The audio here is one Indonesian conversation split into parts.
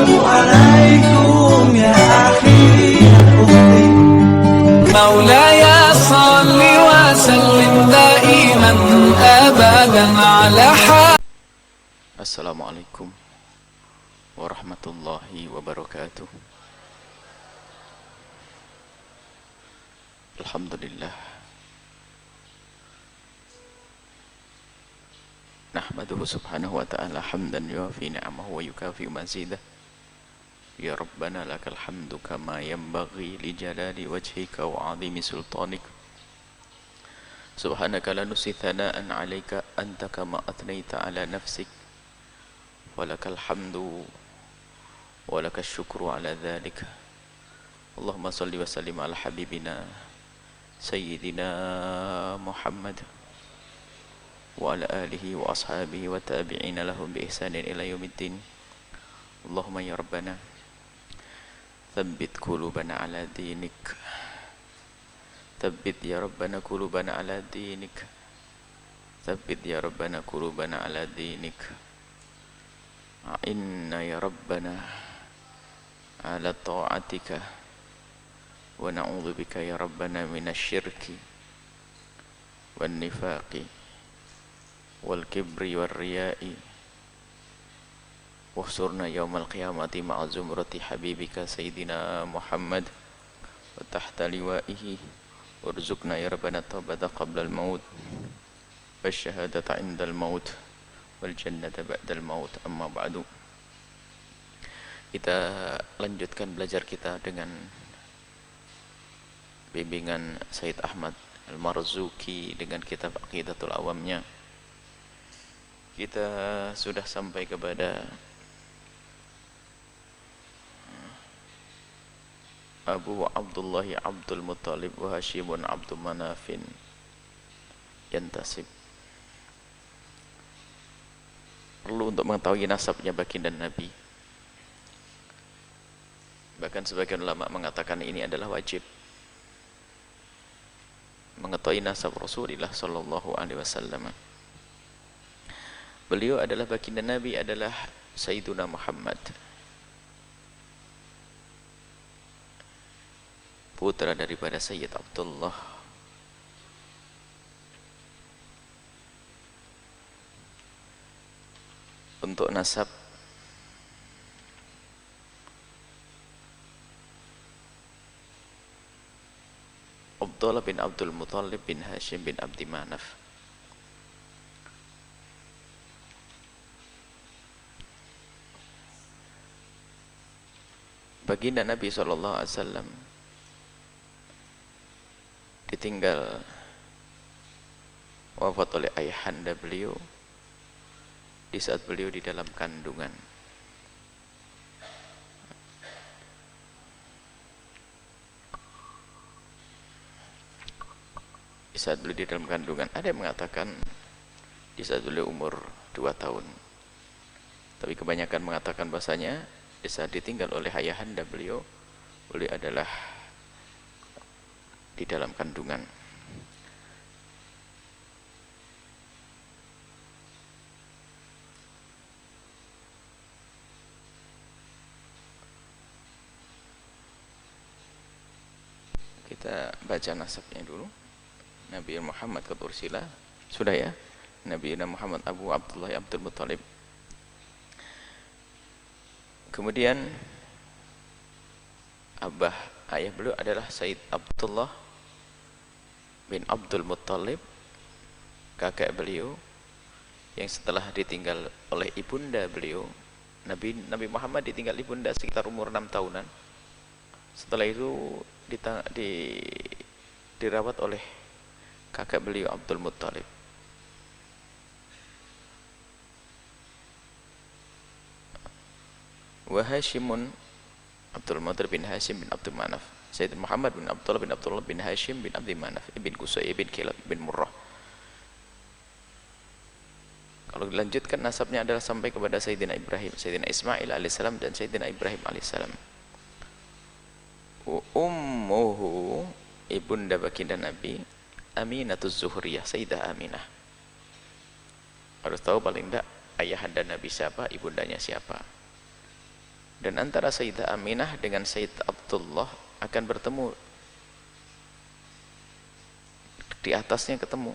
عليكم يا أخي يا أختي مولاي صل وسلم دائما أبدا على Assalamualaikum warahmatullahi wabarakatuh. Alhamdulillah. Nahmaduhu subhanahu wa ta'ala hamdan yuafi ni'amahu wa yukafi mazidah. Ya Rabbana lakal hamdu kama yanbaghi li jalali wajhika wa 'azimi sultanik. Subhanaka la nusi thana'an 'alaika anta kama athnayta 'ala nafsik. Walakal hamdu walakal syukru 'ala dzalik. Allahumma shalli wa sallim ala habibina sayyidina Muhammad wa ala alihi wa ashabihi wa tabi'ina lahum bi ihsanin ila yaumiddin. Allahumma ya Rabbana thabbit qulubana ala dinik. Thabbit ya Rabbana qulubana ala dinik. Thabbit ya Rabbana qulubana ala dinik. A'inna ya Rabbana ala ta'atika wa na'udzu bika ya Rabbana minasyirki wan nifaqi wal kibri war riya'i wahsurna yaumal qiyamati ma'a zumrati habibika sayyidina Muhammad wa tahta liwa'ihi warzuqna ya Rabbana taubata qabla al-maut wasyahadata 'inda al-maut wal jannata ba'da al-maut. Amma ba'du. Kita lanjutkan belajar kita dengan bimbingan Sayyid Ahmad Al-Marzuki dengan kitab Aqidatul Awamnya. Kita sudah sampai kepada Abu Abdullah Abdul Muttalib wa Hashimun Abdul Manafin yantasib. Perlu untuk mengetahui nasabnya baginda Nabi. Bahkan sebagian ulama mengatakan ini adalah wajib, mengetahui nasab Rasulullah sallallahu alaihi wasallam. Beliau adalah baginda Nabi adalah Sayyiduna Muhammad, putra daripada Sayyid Abdullah. Untuk nasab Abdullah bin Abdul Muttalib bin Hashim bin Abdi Manaf. Baginda Nabi SAW ditinggal wafat oleh ayahanda beliau di saat beliau di dalam kandungan. Di saat beliau di dalam kandungan, ada yang mengatakan di saat beliau umur 2 tahun. Tapi kebanyakan mengatakan bahasanya di saat ditinggal oleh ayahanda beliau, beliau adalah di dalam kandungan. Kita baca nasabnya dulu. Nabi Muhammad Qatursila sudah ya. Nabi Muhammad Abu Abdullah Abdul Muttalib. Kemudian ayah beliau adalah Sayyid Abdullah bin Abdul Muttalib, kakek beliau yang setelah ditinggal oleh ibunda beliau. Nabi Muhammad ditinggal ibunda sekitar umur 6 tahunan. Setelah itu dirawat oleh kakek beliau Abdul Muttalib. Wa Hashimun Abdul Muttalib bin Hashim bin Abdul Manaf. Sayyid Muhammad bin Abdullah bin Abdullah bin Hashim bin Abdul Manaf ibn Qusay ibn Kilab bin Murrah. Kalau dilanjutkan nasabnya adalah sampai kepada Sayyidina Ibrahim, Sayyidina Ismail alaihissalam dan Sayyidina Ibrahim alaihissalam. Ummuhu, ibunda baginda Nabi, Aminatuz Zuhriyah, Sayyidah Aminah. Harus tahu paling tidak ayahanda Nabi siapa, ibundanya siapa. Dan antara Sayyidah Aminah dengan Sayyid Abdullah akan bertemu, di atasnya ketemu.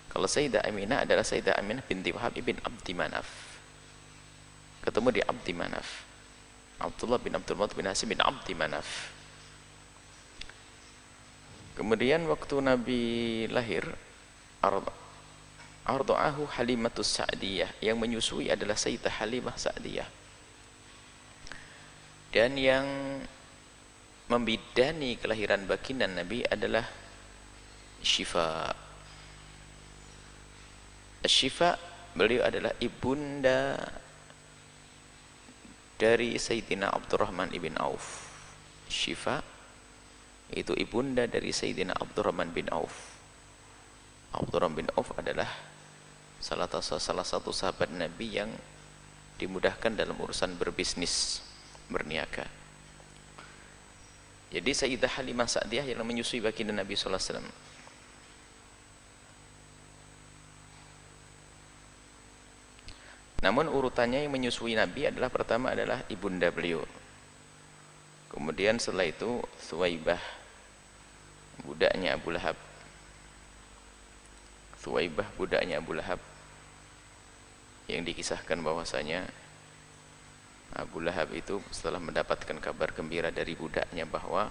Kalau Sayyidah Aminah adalah Sayyidah Aminah binti Wahab ibn Abdi Manaf, ketemu di Abdi Manaf. Abdullah bin Abdul Muttalib bin Hasim bin Abdi Manaf. Kemudian waktu Nabi lahir, arda'ahu Halimatus Sa'diyah, yang menyusui adalah Sayyidah Halimah Sa'diyah. Dan yang membidani kelahiran baginda Nabi adalah Syifa. Syifa, beliau adalah ibunda dari Sayyidina Abdurrahman ibn Auf. Syifa itu ibunda dari Sayyidina Abdurrahman bin Auf. Abdurrahman bin Auf adalah salah satu sahabat Nabi yang dimudahkan dalam urusan berbisnis, berniaga. Jadi Sayyidah Halimah Sa'diyah yang menyusui baginda Nabi sallallahu alaihi wasallam. Namun urutannya yang menyusui Nabi adalah pertama adalah ibunda beliau. Kemudian setelah itu Thuwaibah, budaknya Abu Lahab. Thuwaibah budaknya Abu Lahab, yang dikisahkan bahwasanya Abu Lahab itu setelah mendapatkan kabar gembira dari budaknya bahwa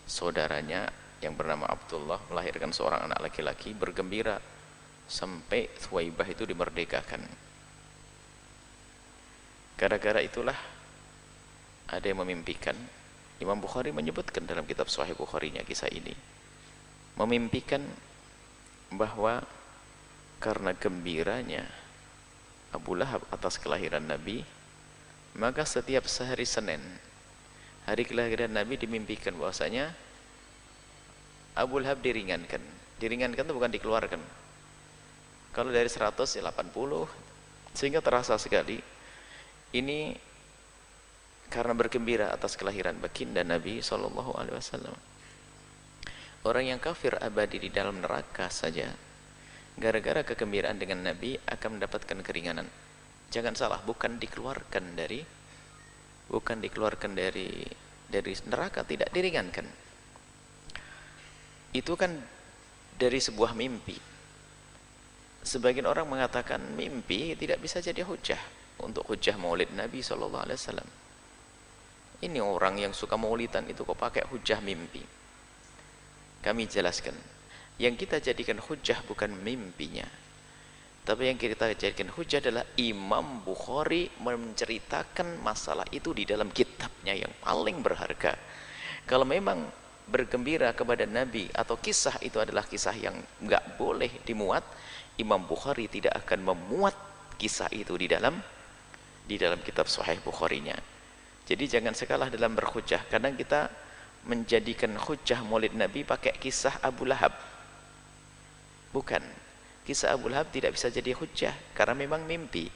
saudaranya yang bernama Abdullah melahirkan seorang anak laki-laki, bergembira sampai Thuwaibah itu dimerdekakan. Gara-gara itulah ada yang memimpikan, Imam Bukhari menyebutkan dalam kitab Sahih Bukharinya kisah ini, memimpikan bahwa karena gembiranya Abu Lahab atas kelahiran Nabi, maka setiap sehari Senin, hari kelahiran Nabi, dimimpikan bahwasanya Abu Lahab diringankan. Diringankan itu bukan dikeluarkan. Kalau dari 100 ya 80, sehingga terasa sekali ini karena bergembira atas kelahiran baginda Nabi sallallahu alaihi wasallam. Orang yang kafir abadi di dalam neraka saja gara-gara kegembiraan dengan Nabi akan mendapatkan keringanan. Jangan salah, bukan dikeluarkan dari neraka, tidak diringankan. Itu kan dari sebuah mimpi. Sebagian orang mengatakan mimpi tidak bisa jadi hujah untuk hujah maulid Nabi SAW. Ini orang yang suka maulidan itu kok pakai hujah mimpi. Kami jelaskan, yang kita jadikan hujah bukan mimpinya, tapi yang kita jadikan hujah adalah Imam Bukhari menceritakan masalah itu di dalam kitabnya yang paling berharga. Kalau memang bergembira kepada Nabi atau kisah itu adalah kisah yang enggak boleh dimuat, Imam Bukhari tidak akan memuat kisah itu di dalam kitab Sahih Bukharinya. Jadi jangan sekalah dalam berhujah. Kadang kita menjadikan hujah maulid Nabi pakai kisah Abu Lahab. Bukan. Kisah Abu Lahab tidak bisa jadi hujah karena memang mimpi.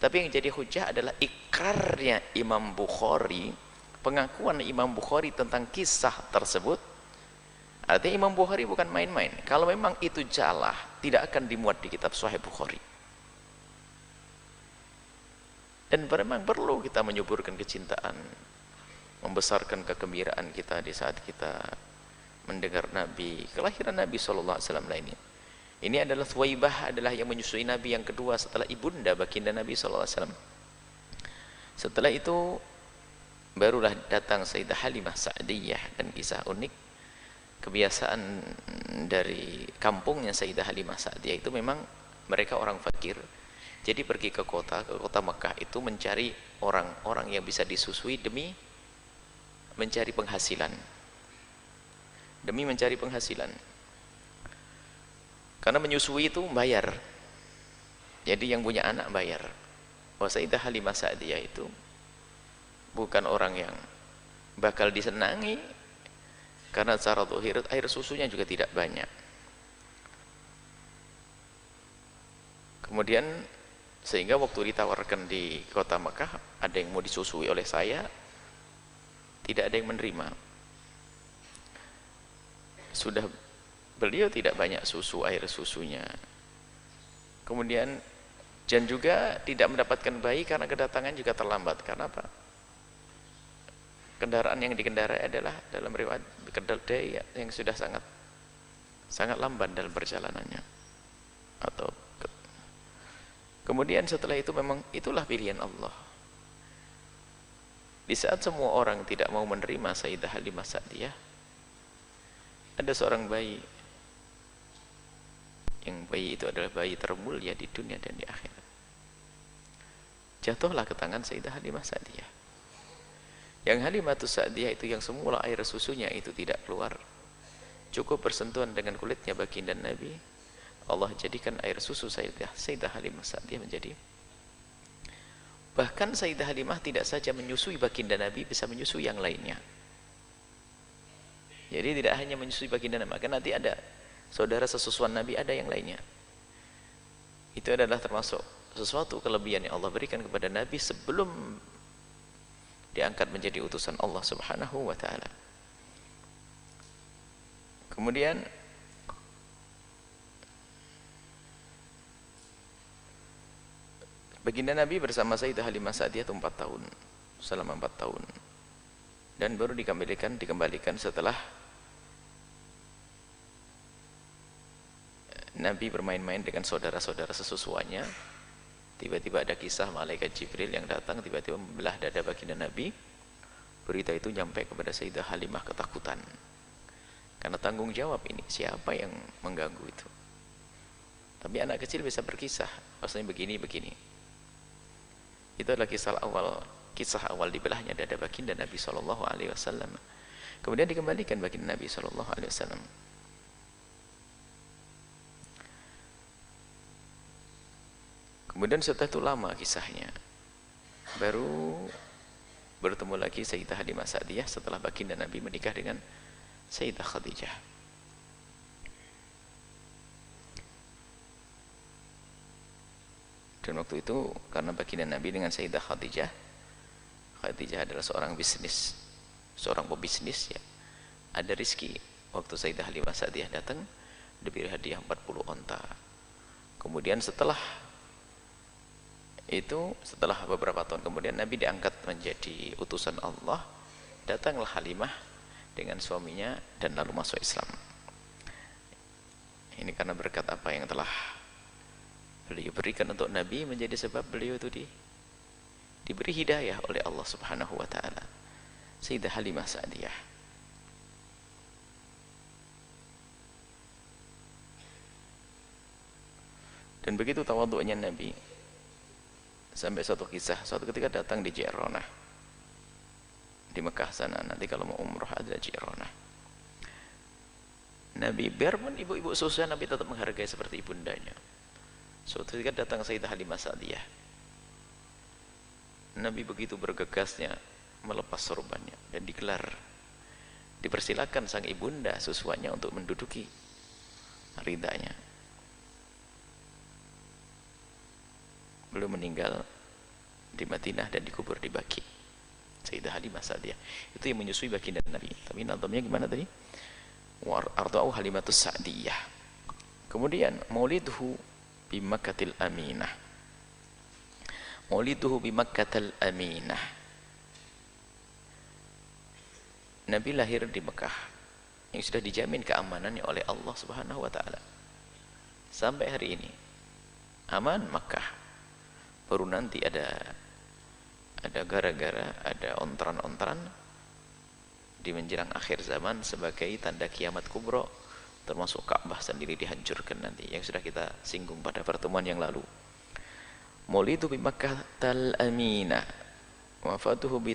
Tapi yang jadi hujah adalah ikrarnya Imam Bukhari, pengakuan Imam Bukhari tentang kisah tersebut. Artinya Imam Bukhari bukan main-main. Kalau memang itu jalah, tidak akan dimuat di kitab Sahih Bukhari. Dan memang perlu kita menyuburkan kecintaan, membesarkan kegembiraan kita di saat kita mendengar Nabi, kelahiran Nabi SAW lainnya. Ini adalah Thuwaibah, adalah yang menyusui Nabi yang kedua setelah ibunda baginda Nabi SAW. Setelah itu barulah datang Sayyidah Halimah Sa'diyah. Dan kisah unik, kebiasaan dari kampungnya Sayyidah Halimah Sa'diyah itu memang mereka orang fakir. Jadi pergi ke kota Mekah itu mencari orang-orang yang bisa disusui demi mencari penghasilan. Demi mencari penghasilan. Karena menyusui itu bayar. Jadi yang punya anak bayar. Bahwa Sayyidah Halimah Sa'diyah itu bukan orang yang bakal disenangi, karena secara zahir air susunya juga tidak banyak. Kemudian sehingga waktu ditawarkan di kota Mekah, ada yang mau disusui oleh saya, tidak ada yang menerima. Sudah beliau tidak banyak susu, air susunya. Kemudian Dan juga tidak mendapatkan bayi karena kedatangan juga terlambat. Karena apa? Kendaraan yang dikendarai adalah dalam riwayat kedelai yang sudah sangat lamban dalam perjalanannya. Kemudian setelah itu memang itulah pilihan Allah. Di saat semua orang tidak mau menerima Sayyidah Halimah Sa'diyah, ada seorang bayi, yang bayi itu adalah bayi termulia di dunia dan di akhirat. Jatuhlah ke tangan Sayyidah Halimah Sa'diyah. Yang Halimatus Sa'diyah itu yang semula air susunya itu tidak keluar, cukup bersentuhan dengan kulitnya baginda Nabi, Allah jadikan air susu Sayyidah Halimah Sa'diyah menjadi. Bahkan Sayyidah Halimah tidak saja menyusui baginda Nabi, bisa menyusui yang lainnya. Jadi tidak hanya menyusui baginda Nabi, maka nanti ada saudara sesusuan Nabi, ada yang lainnya. Itu adalah termasuk sesuatu kelebihan yang Allah berikan kepada Nabi sebelum diangkat menjadi utusan Allah Subhanahu wa ta'ala. Kemudian baginda Nabi bersama Sayyidah Halimah Sa'diyah itu 4 tahun, selama 4 tahun. Dan baru dikembalikan setelah Nabi bermain-main dengan saudara-saudara sesusuannya. Tiba-tiba ada kisah malaikat Jibril yang datang tiba-tiba membelah dada baginda Nabi. Berita itu nyampe kepada Sayyidah Halimah, ketakutan. Karena tanggung jawab ini, siapa yang mengganggu itu? Tapi anak kecil bisa berkisah, maksudnya begini. Itu adalah kisah awal dibelahnya dada baginda Nabi SAW. Kemudian dikembalikan baginda Nabi SAW. Kemudian setelah itu lama kisahnya, baru bertemu lagi Sayyidah Halimah Sa'diyah setelah baginda Nabi menikah dengan Sayyidah Khadijah. Dan waktu itu karena baginda Nabi dengan Sayyidah Khadijah adalah seorang bisnis, seorang pebisnis ya, ada rezeki. Waktu Sayyidah Halimah Sa'diyah datang, diberi hadiah 40 onta. Kemudian setelah beberapa tahun kemudian Nabi diangkat menjadi utusan Allah, datanglah Halimah dengan suaminya dan lalu masuk Islam. Ini karena berkat apa yang telah beliau berikan untuk Nabi, menjadi sebab beliau itu diberi hidayah oleh Allah Subhanahu wa ta'ala. Sayyidah Halimah Sa'diyah. Dan begitu tawadhu'nya Nabi, sampai suatu ketika datang di Ji'ronah, di Mekah sana. Nanti kalau mau umrah ada Ji'ronah. Nabi, biarpun ibu-ibu susah, Nabi tetap menghargai seperti ibundanya. Suatu ketika datang Sayyidah Halimah Sa'diyah, Nabi begitu bergegasnya melepas sorbannya dan dipersilakan sang ibunda susuannya untuk menduduki ridanya. Beliau meninggal di Madinah dan dikubur di Baqi. Sayyidah Halimah Sa'diyah itu yang menyusui baginda Nabi. Tapi nazamnya gimana tadi? Wa arda'u Halimatus Sa'diyah. Kemudian mauliduhu bi Makkatil Aminah. Mauliduhu bi Makkatil Aminah. Nabi lahir di Mekah yang sudah dijamin keamanannya oleh Allah Subhanahu wa ta'ala. Sampai hari ini aman Mekah. Baru nanti ada gara-gara, ada ontran-ontran di menjelang akhir zaman sebagai tanda kiamat kubro, termasuk Ka'bah sendiri dihancurkan nanti, yang sudah kita singgung pada pertemuan yang lalu. Maulidu bi Makkatal Aminah, wafatuhu bi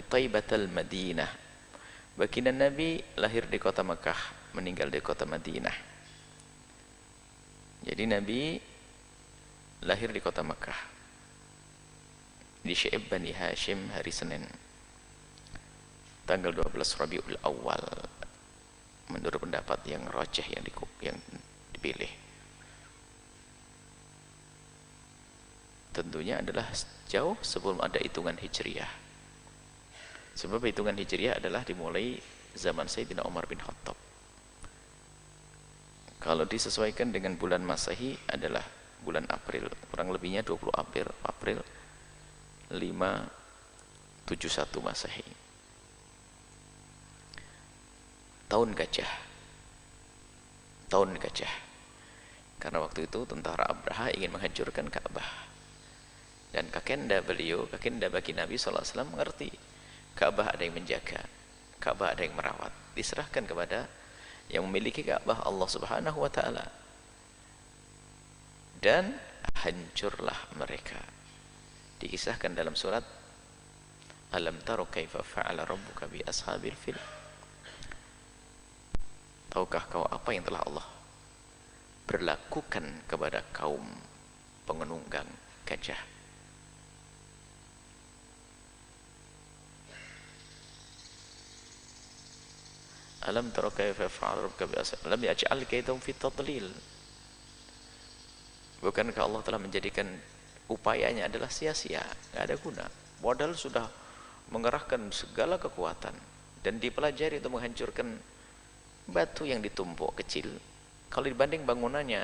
Taibatal Madinah. Baginda Nabi lahir di kota Mekah, meninggal di kota Madinah. Jadi Nabi lahir di kota Mekah, di Syi'ib Bani Hashim, hari Senin tanggal 12 Rabiul Awal, menurut pendapat yang rajih yang dipilih. Tentunya adalah jauh sebelum ada hitungan Hijriah, sebab hitungan Hijriah adalah dimulai zaman Sayyidina Umar bin Khattab. Kalau disesuaikan dengan bulan Masehi adalah bulan April, kurang lebihnya 20 April 571 Masehi. Tahun gajah. Karena waktu itu tentara Abraha ingin menghancurkan Ka'bah. Dan kakenda bagi Nabi SAW mengerti. Ka'bah ada yang menjaga, Ka'bah ada yang merawat. Diserahkan kepada yang memiliki Ka'bah, Allah Subhanahu wa Ta'ala. Dan hancurlah mereka. Dikisahkan dalam surat Alam taro kaifa fa'ala rabbuka bi ashabil fil. Tahukah kau apa yang telah Allah berlakukan kepada kaum penunggang gajah? Alam taro kaifa fa'ala rabbuka bi ashabil lam yaj'al kaidahum fi tadlil. Bukankah Allah telah menjadikan upayanya adalah sia-sia, tidak ada guna. Modal sudah mengerahkan segala kekuatan dan dipelajari untuk menghancurkan batu yang ditumpuk kecil. Kalau dibanding bangunannya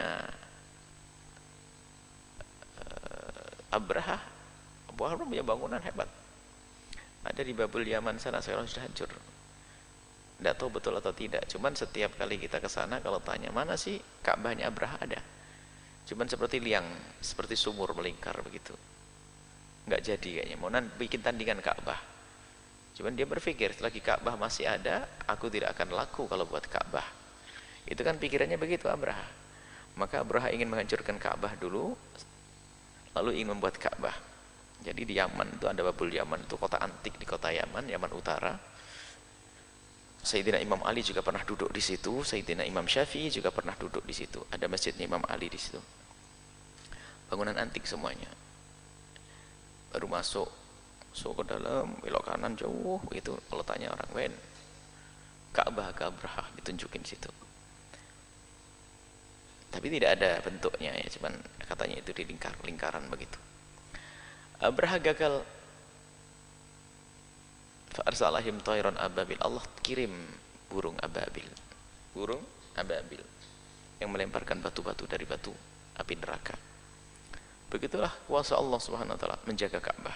Abraha punya bangunan hebat. Ada di Babul Yaman sana, sekarang sudah hancur. Tidak tahu betul atau tidak. Cuman setiap kali kita ke sana, kalau tanya mana sih Ka'bahnya Abraha, ada. Cuman seperti liang, seperti sumur melingkar begitu. Nggak jadi kayaknya. Mau bikin tandingan Ka'bah. Cuman dia berpikir, selagi Ka'bah masih ada, aku tidak akan laku kalau buat Ka'bah. Itu kan pikirannya begitu Abraha. Maka Abraha ingin menghancurkan Ka'bah dulu, lalu ingin membuat Ka'bah. Jadi di Yaman itu ada Babul Yaman, itu kota antik di kota Yaman, Yaman Utara. Sayyidina Imam Ali juga pernah duduk di situ, Sayyidina Imam Syafi'i juga pernah duduk di situ. Ada masjidnya Imam Ali di situ. Bangunan antik semuanya. Baru masuk ke dalam, belok kanan jauh itu. Kalau tanya orang, "Wen, Ka'bah Abraha," ditunjukin situ. Tapi tidak ada bentuknya ya, cuman katanya itu di lingkaran begitu. Abraha gagal. Fa'arsalahim tayran ababil. Allah kirim burung ababil yang melemparkan batu-batu dari batu api neraka. Begitulah kuasa Allah Subhanahu wa Ta'ala menjaga Ka'bah.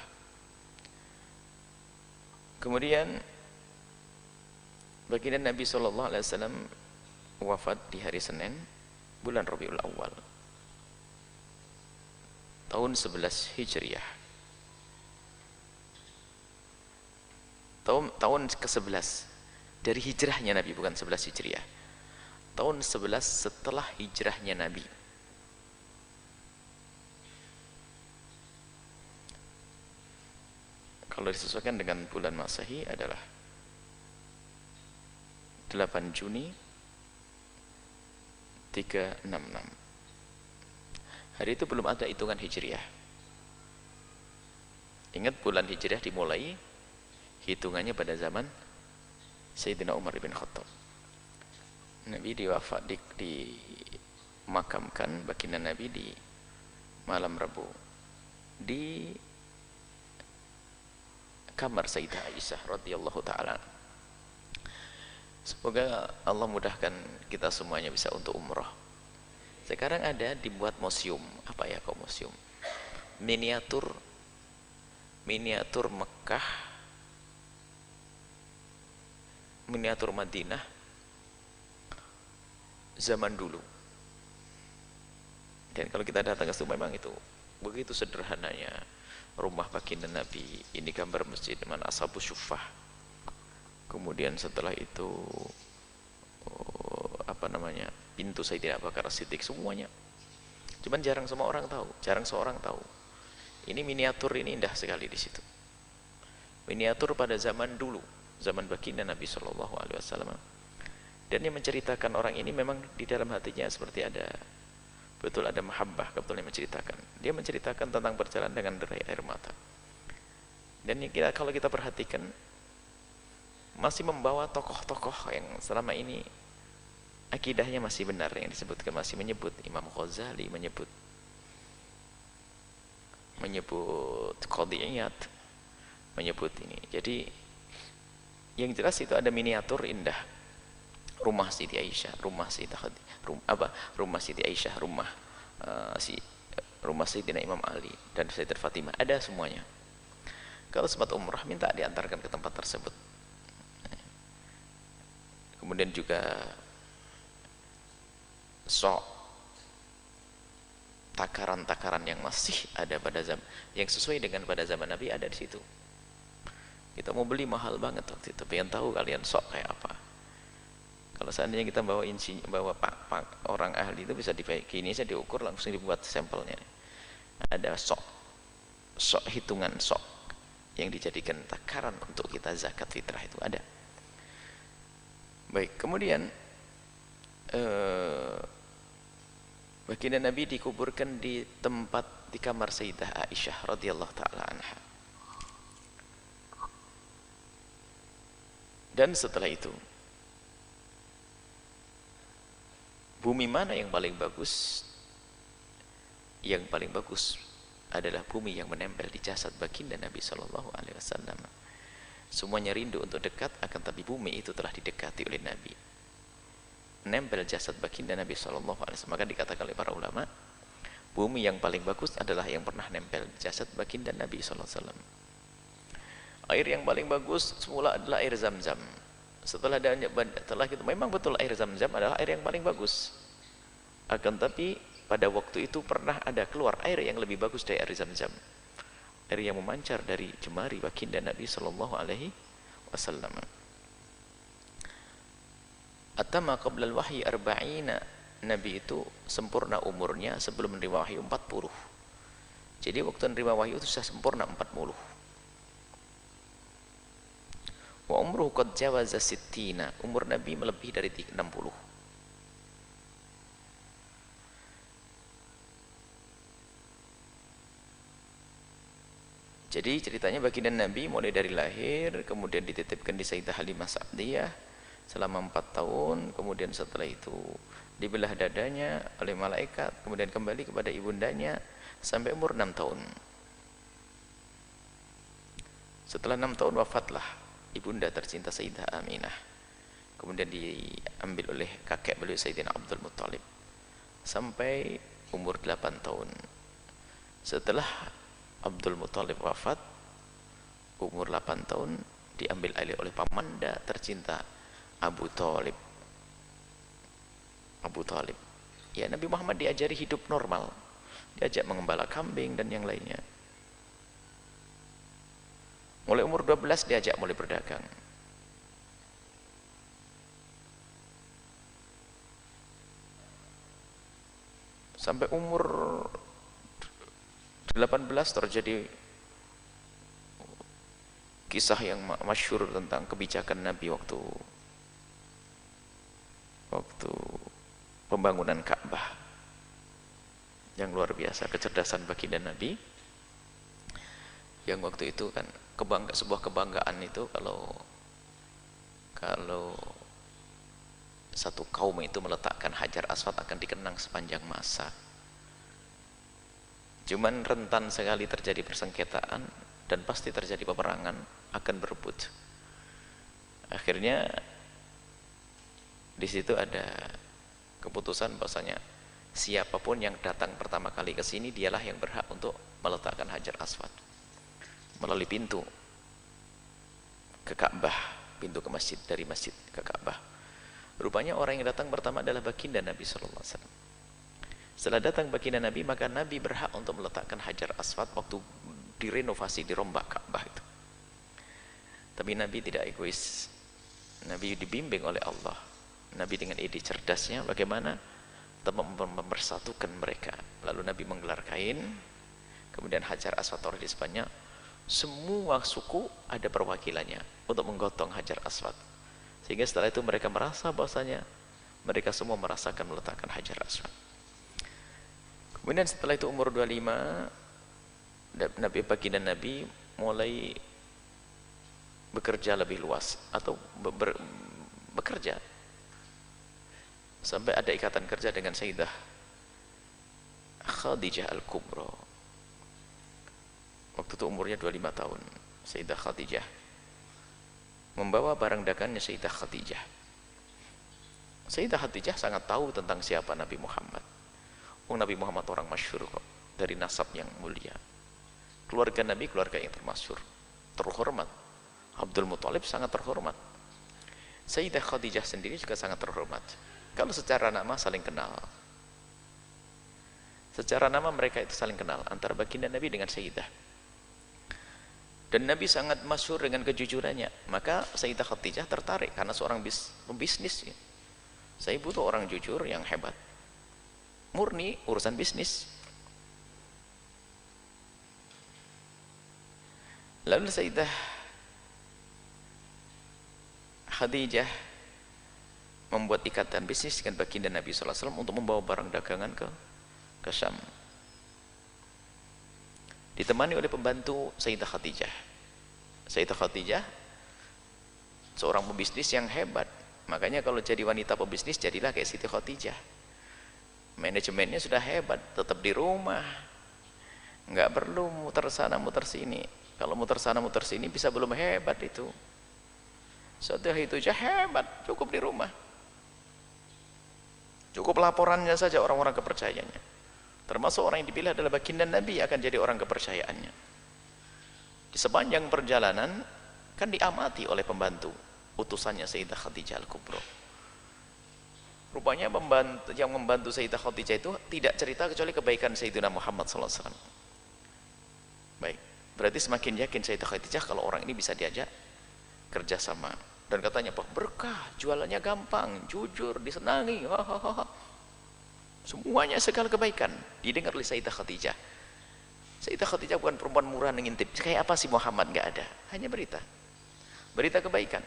Kemudian baginda Nabi SAW wafat di hari Senin bulan Rabiul Awal tahun 11 Hijriah. Tahun ke-11 dari hijrahnya Nabi, bukan 11 Hijriah. Tahun 11 setelah hijrahnya Nabi. Kalau disesuaikan dengan bulan Masehi adalah 8 Juni 366. Hari itu belum ada hitungan Hijriah. Ingat, bulan Hijriah dimulai hitungannya pada zaman Sayyidina Umar bin Khattab. Nabi dimakamkan baginda Nabi di malam Rabu di kamar Sayyidah Aisyah radhiyallahu taala. Semoga Allah mudahkan kita semuanya bisa untuk umrah. Sekarang ada dibuat museum. Apa ya kok museum? Miniatur Mekah, miniatur Madinah zaman dulu. Dan kalau kita datang ke situ memang itu begitu sederhananya rumah baginda Nabi. Ini gambar masjid dengan Ashabus Syuffah. Kemudian setelah itu pintu Sayyidina Abu Bakar Siddiq, semuanya. Cuman jarang seorang tahu. Ini miniatur ini indah sekali di situ. Miniatur pada zaman dulu, zaman baginda Nabi SAW. Dan yang menceritakan orang ini memang di dalam hatinya seperti ada mahabbah, kebetulan yang menceritakan. Dia menceritakan tentang perjalanan dengan derai air mata. Dan kalau kita perhatikan, masih membawa tokoh-tokoh yang selama ini akidahnya masih benar, yang disebutkan, masih menyebut Imam Ghazali, menyebut Qadhi Iyad, menyebut ini. Jadi yang jelas itu ada miniatur indah rumah Siti Aisyah, rumah Siti Aisyah, rumah Sayyidina Imam Ali dan Sayyidah Fatimah, ada semuanya. Kalau sempat umrah minta diantarkan ke tempat tersebut. Kemudian juga sok takaran-takaran yang masih ada pada zaman, yang sesuai dengan pada zaman Nabi ada di situ. Kita mau beli mahal banget waktu itu, pengen tahu kalian sok kayak apa. Kalau seandainya kita bawa pak orang ahli itu bisa dipakai ini saja, diukur langsung dibuat sampelnya. Ada sok hitungan sok yang dijadikan takaran untuk kita zakat fitrah itu ada. Baik, kemudian baginda Nabi dikuburkan di tempat di kamar Sayyidah Aisyah radhiyallahu taala anha. Dan setelah itu bumi mana yang paling bagus? Yang paling bagus adalah bumi yang menempel di jasad baginda Nabi sallallahu alaihi wasallam. Semuanya rindu untuk dekat, akan tapi bumi itu telah didekati oleh Nabi. Nempel jasad baginda Nabi sallallahu alaihi wasallam. Maka dikatakan oleh para ulama, bumi yang paling bagus adalah yang pernah nempel jasad baginda Nabi sallallahu alaihi wasallam. Air yang paling bagus semula adalah air Zam-Zam. Setelah itu memang betul air Zam-Zam adalah air yang paling bagus. Akan tapi pada waktu itu pernah ada keluar air yang lebih bagus dari air Zam-Zam. Air yang memancar dari jemari baginda Nabi sallallahu alaihi wasallam. Atama qabla al-wahyi arba'ina. Nabi itu sempurna umurnya sebelum menerima wahyu 40. Jadi waktu menerima wahyu itu sudah sempurna 40. Wa umruhu qad jawaza sittina. Umur Nabi melebihi dari 60. Jadi ceritanya baginda Nabi mulai dari lahir, kemudian dititipkan di Sayyidah Halimah Sa'diyah selama 4 tahun, kemudian setelah itu dibelah dadanya oleh malaikat, kemudian kembali kepada ibundanya sampai umur 6 tahun. Setelah 6 tahun wafatlah ibunda tercinta Sayyidah Aminah. Kemudian diambil oleh kakek beliau Sayyidina Abdul Muttalib sampai umur 8 tahun. Setelah Abdul Muttalib wafat umur 8 tahun, diambil alih oleh pamanda tercinta Abu Thalib. Ya, Nabi Muhammad diajari hidup normal, diajak mengembala kambing dan yang lainnya. Mulai umur 12 diajak mulai berdagang. Sampai umur 18 terjadi kisah yang masyhur tentang kebijakan Nabi waktu pembangunan Ka'bah. Yang luar biasa kecerdasan baginda Nabi. Yang waktu itu kan sebuah kebanggaan itu kalau satu kaum itu meletakkan hajar aswad akan dikenang sepanjang masa. Cuman rentan sekali terjadi persengketaan dan pasti terjadi peperangan, akan berebut. Akhirnya di situ ada keputusan bahwasanya siapapun yang datang pertama kali ke sini dialah yang berhak untuk meletakkan hajar aswad melalui pintu ke Ka'bah, pintu ke masjid, dari masjid ke Ka'bah. Rupanya orang yang datang pertama adalah baginda Nabi sallallahu alaihi wasallam. Setelah datang baginda Nabi, maka Nabi berhak untuk meletakkan hajar aswad waktu direnovasi, dirombak Ka'bah itu. Tapi Nabi tidak egois. Nabi dibimbing oleh Allah. Nabi dengan ide cerdasnya bagaimana mempersatukan mereka. Lalu Nabi menggelar kain, kemudian hajar aswad taruh di sepanjang. Semua suku ada perwakilannya untuk menggotong hajar aswad. Sehingga setelah itu mereka merasa bahwasanya mereka semua merasakan meletakkan hajar aswad. Kemudian setelah itu umur 25, baginda Nabi mulai bekerja lebih luas atau bekerja sampai ada ikatan kerja dengan Sayyidah Khadijah Al-Kubra. Waktu itu umurnya 25 tahun. Sayyidah Khadijah membawa barang dagangnya Sayyidah Khadijah. Sayyidah Khadijah sangat tahu tentang siapa Nabi Muhammad. Nabi Muhammad orang masyhur kok. dari nasab yang mulia. Keluarga Nabi keluarga yang termasyhur, terhormat. Abdul Muthalib sangat terhormat. Sayyidah Khadijah sendiri juga sangat terhormat. Kalau secara nama saling kenal. Secara nama mereka itu saling kenal antara baginda Nabi dengan Sayyidah. Dan Nabi sangat masyhur dengan kejujurannya. Maka Sayyidah Khadijah tertarik karena seorang pembisnis. Ya. Saya butuh orang jujur yang hebat. Murni urusan bisnis. Lalu Sayyidah Khadijah membuat ikatan bisnis dengan baginda Nabi SAW untuk membawa barang dagangan ke Syam. Ditemani oleh pembantu Sayyidah Khadijah. Sayyidah Khadijah seorang pembisnis yang hebat. Makanya kalau jadi wanita pembisnis jadilah kayak Siti Khadijah. Manajemennya sudah hebat, tetap di rumah. Nggak perlu muter sana muter sini. Kalau muter sana muter sini bisa belum hebat itu. Sudah itu aja hebat, cukup di rumah. Cukup laporannya saja orang-orang kepercayaannya. Termasuk orang yang dipilih adalah baginda Nabi akan jadi orang kepercayaannya. Di sepanjang perjalanan kan diamati oleh pembantu utusannya Sayyidah Khadijah Al-Kubra. Rupanya yang membantu Sayyidah Khadijah itu tidak cerita kecuali kebaikan Sayyidina Muhammad SAW. Baik, berarti semakin yakin Sayyidah Khadijah kalau orang ini bisa diajak kerjasama. Dan katanya Pak berkah, jualannya gampang, jujur, disenangi, hahaha. Semuanya segala kebaikan didengar oleh Sayyidah Khadijah. Sayyidah Khadijah bukan perempuan murah ngintip. Kayak apa sih Muhammad? Nggak ada. Hanya berita. Berita kebaikan.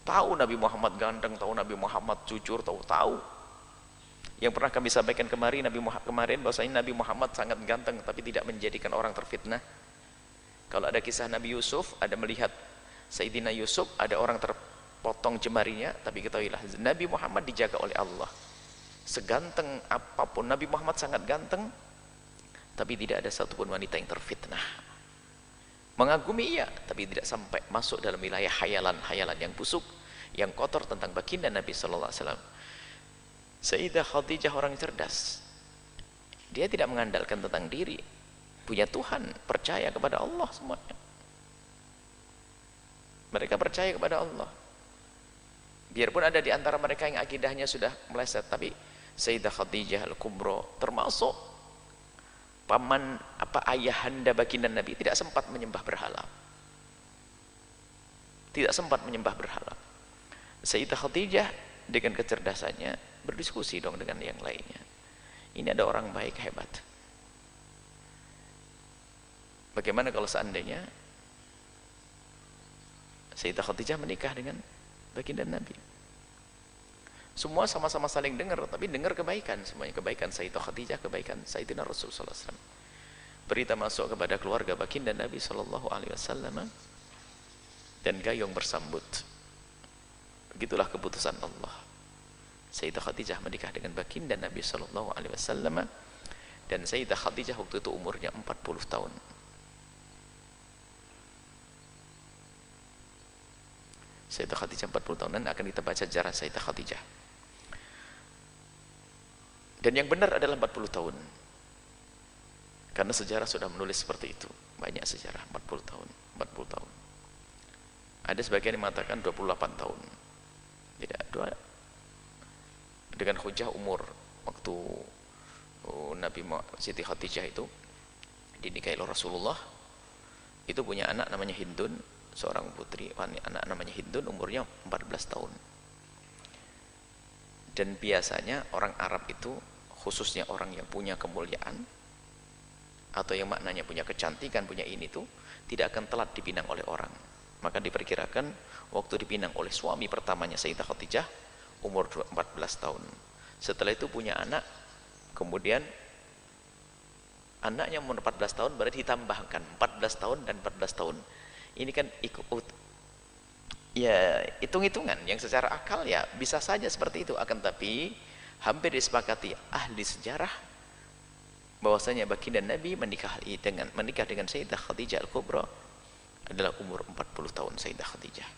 Tahu Nabi Muhammad ganteng, tahu Nabi Muhammad jujur, tahu. Yang pernah kami sampaikan kemarin bahwasanya Nabi Muhammad sangat ganteng tapi tidak menjadikan orang terfitnah. Kalau ada kisah Nabi Yusuf, ada melihat Sayyidina Yusuf, ada orang terpotong jemarinya, tapi ketahuilah Nabi Muhammad dijaga oleh Allah. Seganteng apapun Nabi Muhammad sangat ganteng, tapi tidak ada satupun wanita yang terfitnah. Mengagumi iya, tapi tidak sampai masuk dalam wilayah hayalan-hayalan yang busuk, yang kotor tentang baginda Nabi sallallahu alaihi wasallam. Sayyidah Khadijah orang cerdas. Dia tidak mengandalkan tentang diri, punya Tuhan, percaya kepada Allah semuanya. Mereka percaya kepada Allah. Biarpun ada di antara mereka yang akidahnya sudah meleset, tapi Sayyidah Khadijah Al-Kubra termasuk paman ayahanda baginda Nabi tidak sempat menyembah berhala. Tidak sempat menyembah berhala. Sayyidah Khadijah dengan kecerdasannya berdiskusi dong dengan yang lainnya. Ini ada orang baik hebat. Bagaimana kalau seandainya Sayyidah Khadijah menikah dengan baginda Nabi? Semua sama-sama saling dengar, tapi dengar kebaikan semuanya, kebaikan Sayyidah Khadijah, kebaikan Sayyidina Rasulullah SAW. Berita masuk kepada keluarga baginda Nabi SAW dan gayung bersambut. Begitulah keputusan Allah. Sayyidah Khadijah menikah dengan baginda Nabi SAW dan Sayyidah Khadijah waktu itu umurnya 40 tahun. Sayyidah Khadijah 40 tahunan akan kita baca sejarah Sayyidah Khadijah. Dan yang benar adalah 40 tahun. Karena sejarah sudah menulis seperti itu. Banyak sejarah 40 tahun, 40 tahun. Ada sebagian yang mengatakan 28 tahun. Tidak, dengan hujah umur waktu Nabi Siti Khadijah itu dinikahi oleh Rasulullah, itu punya anak namanya Hindun, seorang putri, anak namanya Hindun, umurnya 14 tahun. Dan biasanya orang Arab itu, khususnya orang yang punya kemuliaan atau yang maknanya punya kecantikan, punya ini tuh tidak akan telat dipinang oleh orang. Maka diperkirakan waktu dipinang oleh suami pertamanya Sayyidah Khadijah umur 14 tahun. Setelah itu punya anak, kemudian anaknya umur 14 tahun berarti ditambahkan 14 tahun dan 14 tahun. Ini kan ya hitung-hitungan yang secara akal ya bisa saja seperti itu, akan tapi hampir disepakati ahli sejarah bahwasanya baginda Nabi menikah dengan Sayyidah Khadijah Al-Kubra adalah umur 40 tahun Sayyidah Khadijah.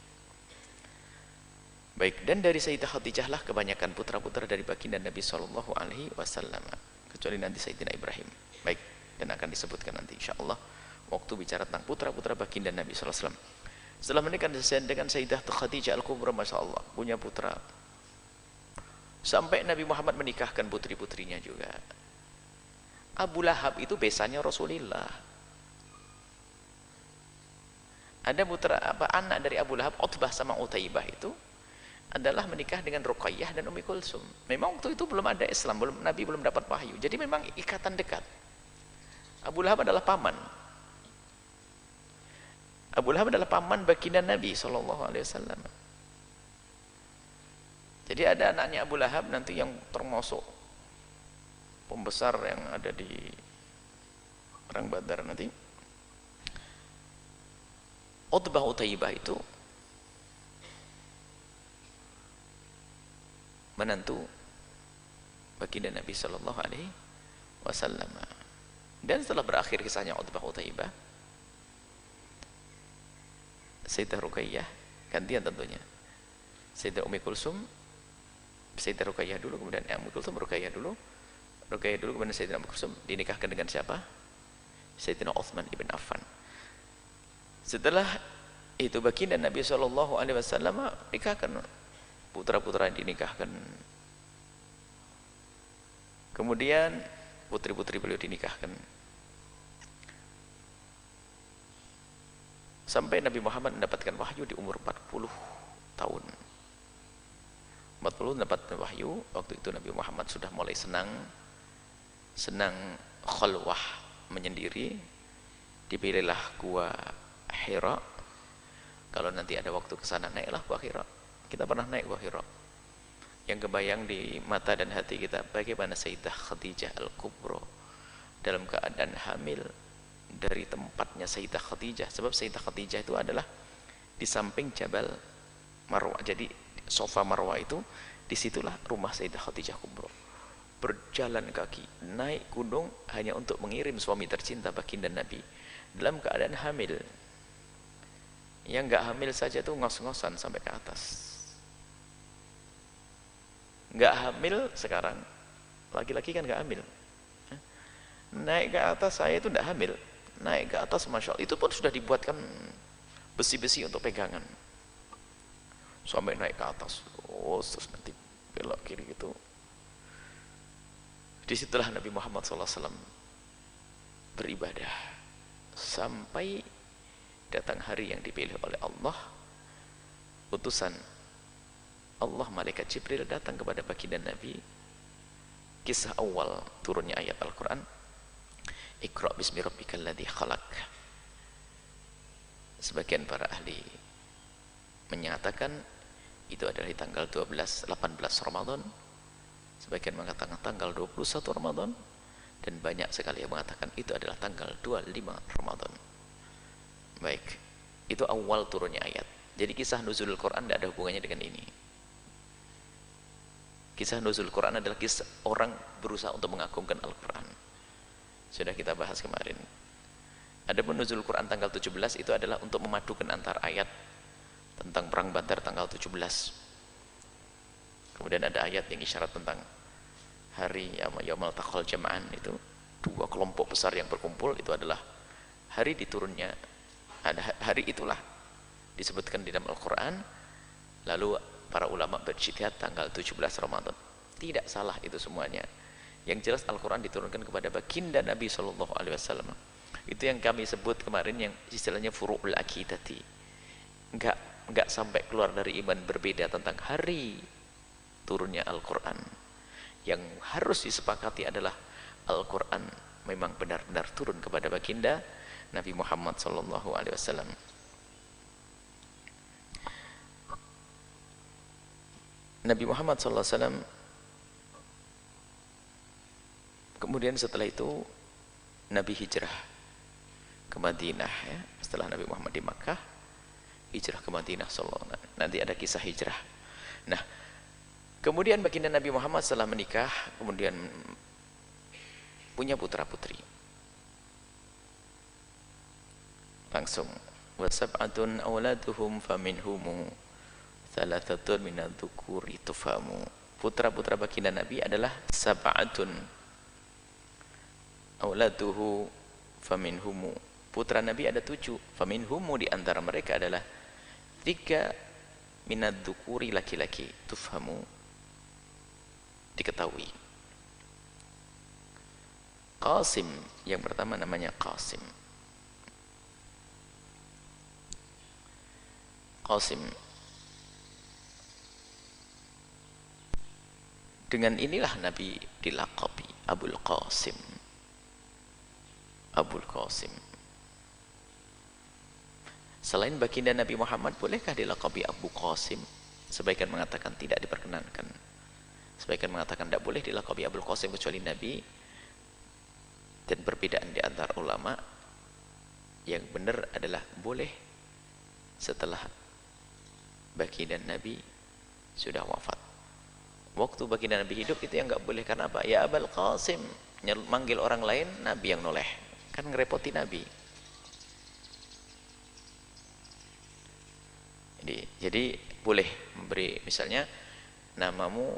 Baik, dan dari Sayyidah Khadijah lah kebanyakan putra-putra dari baginda Nabi Shallallahu Alaihi Wasallam, kecuali nanti Sayyidina Ibrahim. Baik, dan akan disebutkan nanti insyaallah waktu bicara tentang putra-putra baginda Nabi Sallallahu Alaihi Wasallam. Setelah menikah dengan Sayyidah Khadijah Al-Kubra, Masya Allah, punya putra. Sampai Nabi Muhammad menikahkan putri-putrinya juga. Abu Lahab itu besannya Rasulullah. Ada putra anak dari Abu Lahab, Utbah sama Utaibah itu adalah menikah dengan Ruqayyah dan Ummi Kulsum. Memang waktu itu belum ada Islam, Nabi belum dapat wahyu. Jadi memang ikatan dekat. Abu Lahab adalah paman. Abu Lahab adalah paman baginda Nabi SAW. Jadi ada anaknya Abu Lahab nanti yang termasuk pembesar yang ada di Perang Badar nanti. Utbah Utaibah itu menantu baginda Nabi Sallallahu Alaihi Wasallam. Dan setelah berakhir kisahnya Utbah Utaibah, Sayyidah Ruqayyah gantian tentunya. Sayyidah Ummi Kulsum, Sayyidah Ruqayyah dulu, kemudian Ummi Kulsum, Ruqayyah dulu, kemudian Sayyidah Ummi Kulsum dinikahkan dengan siapa? Sayyidina Utsman ibn Affan. Setelah itu baginda Nabi Sallallahu Alaihi Wasallam nikahkan putra-putra yang dinikahkan. Kemudian putri-putri beliau dinikahkan. Sampai Nabi Muhammad mendapatkan wahyu di umur 40 tahun. 40 mendapat wahyu, waktu itu Nabi Muhammad sudah mulai senang khalwah, menyendiri. Dipilihlah gua Hira. Kalau nanti ada waktu ke sana, naiklah gua Hira. Kita pernah naik gua Hira. Yang kebayang di mata dan hati kita bagaimana Sayyidah Khadijah Al-Kubra dalam keadaan hamil dari tempatnya Sayyidah Khadijah. Sebab Sayyidah Khadijah itu adalah di samping Jabal Marwah. Jadi sofa Marwah itu disitulah rumah Sayyidah Khadijah Kubra. Berjalan kaki naik gunung hanya untuk mengirim suami tercinta baginda Nabi dalam keadaan hamil. Yang enggak hamil saja tuh ngos-ngosan sampai ke atas. Enggak hamil sekarang, laki-laki kan enggak hamil. Naik ke atas saya itu enggak hamil. Naik ke atas Masya Allah, itu pun sudah dibuatkan besi-besi untuk pegangan. Sampai naik ke atas, terus nanti belok kiri gitu. Disitulah Nabi Muhammad SAW beribadah sampai datang hari yang dipilih oleh Allah. Utusan Allah, malaikat Jibril datang kepada baginda Nabi. Kisah awal turunnya ayat Al-Quran, Iqra bismi rabbikal ladzi khalaq. Sebagian para ahli menyatakan itu adalah di tanggal 18 Ramadan. Sebagian mengatakan tanggal 21 Ramadan, dan banyak sekali yang mengatakan itu adalah tanggal 25 Ramadan. Baik, itu awal turunnya ayat. Jadi kisah nuzul Quran tidak ada hubungannya dengan ini. Kisah nuzul Quran adalah kisah orang berusaha untuk mengagungkan Al-Quran. Sudah kita bahas kemarin. Adapun nuzul Quran tanggal 17 itu adalah untuk memadukan antara ayat tentang perang Badar tanggal 17. Kemudian ada ayat yang isyarat tentang hari Yaumul Taqal Jam'an, itu dua kelompok besar yang berkumpul, itu adalah hari diturunnya, ada hari itulah disebutkan di dalam Al-Quran. Lalu para ulama berijtihad tanggal 17 Ramadan. Tidak salah itu semuanya. Yang jelas Al-Quran diturunkan kepada baginda Nabi SAW. Itu yang kami sebut kemarin, yang istilahnya furu'ul akidati. Enggak sampai keluar dari iman, berbeda tentang hari turunnya Al-Quran. Yang harus disepakati adalah Al-Quran memang benar-benar turun kepada baginda Nabi Muhammad SAW. Nabi Muhammad SAW kemudian setelah itu Nabi hijrah ke Madinah, ya. Setelah Nabi Muhammad di Makkah, hijrah ke Madinah sallallahu. Nanti ada kisah hijrah. Nah, kemudian baginda Nabi Muhammad setelah menikah kemudian punya putra-putri. Langsung wasab'atun auladuhum faminhum Thalathatun minadh-dhukuri tufhamu. Putra-putra baginda Nabi adalah sab'atun auladuhu faminhumu. Putra Nabi ada 7, faminhumu, di antara mereka adalah 3 minadh-dhukuri, laki-laki, tufhamu, diketahui. Qasim, yang pertama namanya Qasim. Qasim, dengan inilah Nabi dilaqabi Abul Qasim. Abul Qasim. Selain baginda Nabi Muhammad, bolehkah dilaqabi Abu Qasim? Sebagian mengatakan tidak diperkenankan. Sebagian mengatakan tidak boleh dilaqabi Abul Qasim kecuali Nabi. Dan perbedaan di antara ulama, yang benar adalah boleh setelah baginda Nabi sudah wafat. Waktu baginda Nabi hidup itu yang nggak boleh. Karena apa? Ya Abul Qasim, manggil orang lain, Nabi yang noleh, kan ngerepoti Nabi. Jadi boleh memberi, misalnya namamu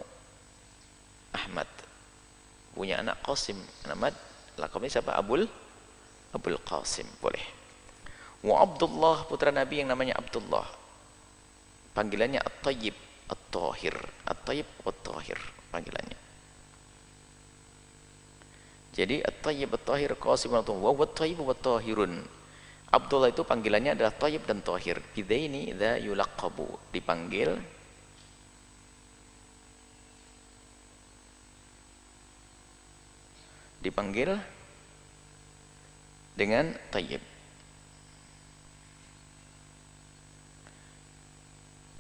Ahmad, punya anak Qasim, Ahmad, lakabnya siapa? Abul Qasim, boleh. Wa Abdullah, putra Nabi yang namanya Abdullah, panggilannya At-Tayyib, At-Tahir, At-Tayyib At-Tahir panggilannya. Jadi At-Tayyib At-Tahir Qasim wa At-Tayyib At-Tahirun. Abdullah itu panggilannya adalah Tayyib dan Tahir. Bidaini dza yulaqabu, dipanggil dengan Tayyib.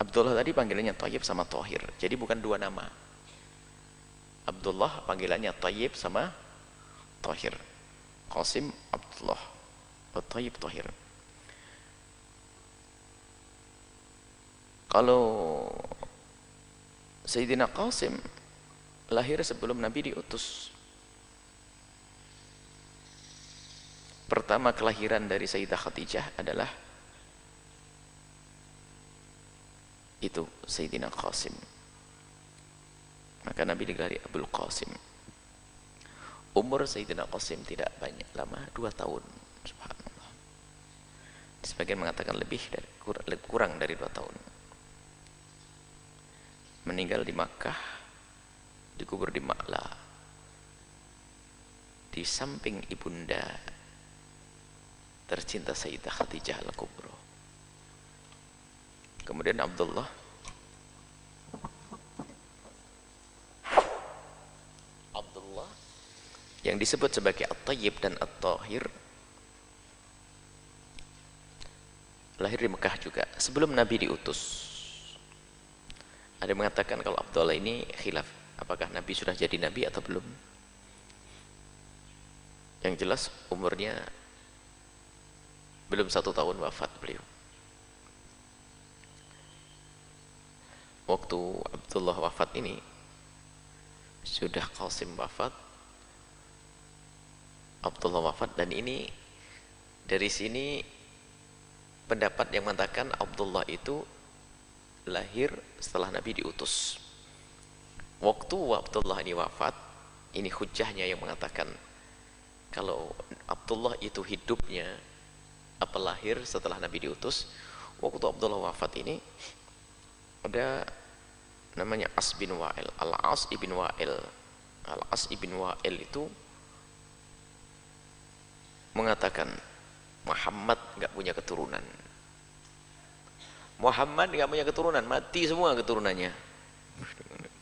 Abdullah tadi panggilannya Tayyib sama Tahir. Jadi bukan 2 nama. Abdullah panggilannya Tayyib sama Tahir. Qasim Abdullah, Tayyib Tahir. Kalau Sayyidina Qasim lahir sebelum Nabi diutus. Pertama kelahiran dari Sayyidah Khadijah adalah itu Sayyidina Qasim. Maka Nabi digelari Abul Qasim. Umur Sayyidina Qasim tidak banyak lama, 2 tahun. Subhanallah. Sebagian mengatakan kurang dari 2 tahun. Meninggal di Makkah, dikubur di Ma'la, di samping ibunda tercinta Sayyidah Khadijah Al-Kubra. Kemudian Abdullah yang disebut sebagai At-Tayyib dan At-Tahir lahir di Mekah juga sebelum Nabi diutus. Ada yang mengatakan kalau Abdullah ini khilaf, apakah Nabi sudah jadi Nabi atau belum. Yang jelas umurnya belum 1 tahun wafat beliau. Waktu Abdullah wafat ini sudah Qasim wafat, Abdullah wafat, dan ini dari sini pendapat yang mengatakan Abdullah itu lahir setelah Nabi diutus. Waktu Abdullah ini wafat, ini hujjahnya yang mengatakan kalau Abdullah itu hidupnya apa lahir setelah Nabi diutus. Waktu Abdullah wafat ini ada namanya As bin Wa'il, Al-As ibn Wa'il. Al-As ibn Wa'il itu mengatakan Muhammad nggak punya keturunan. Muhammad nggak punya keturunan, mati semua keturunannya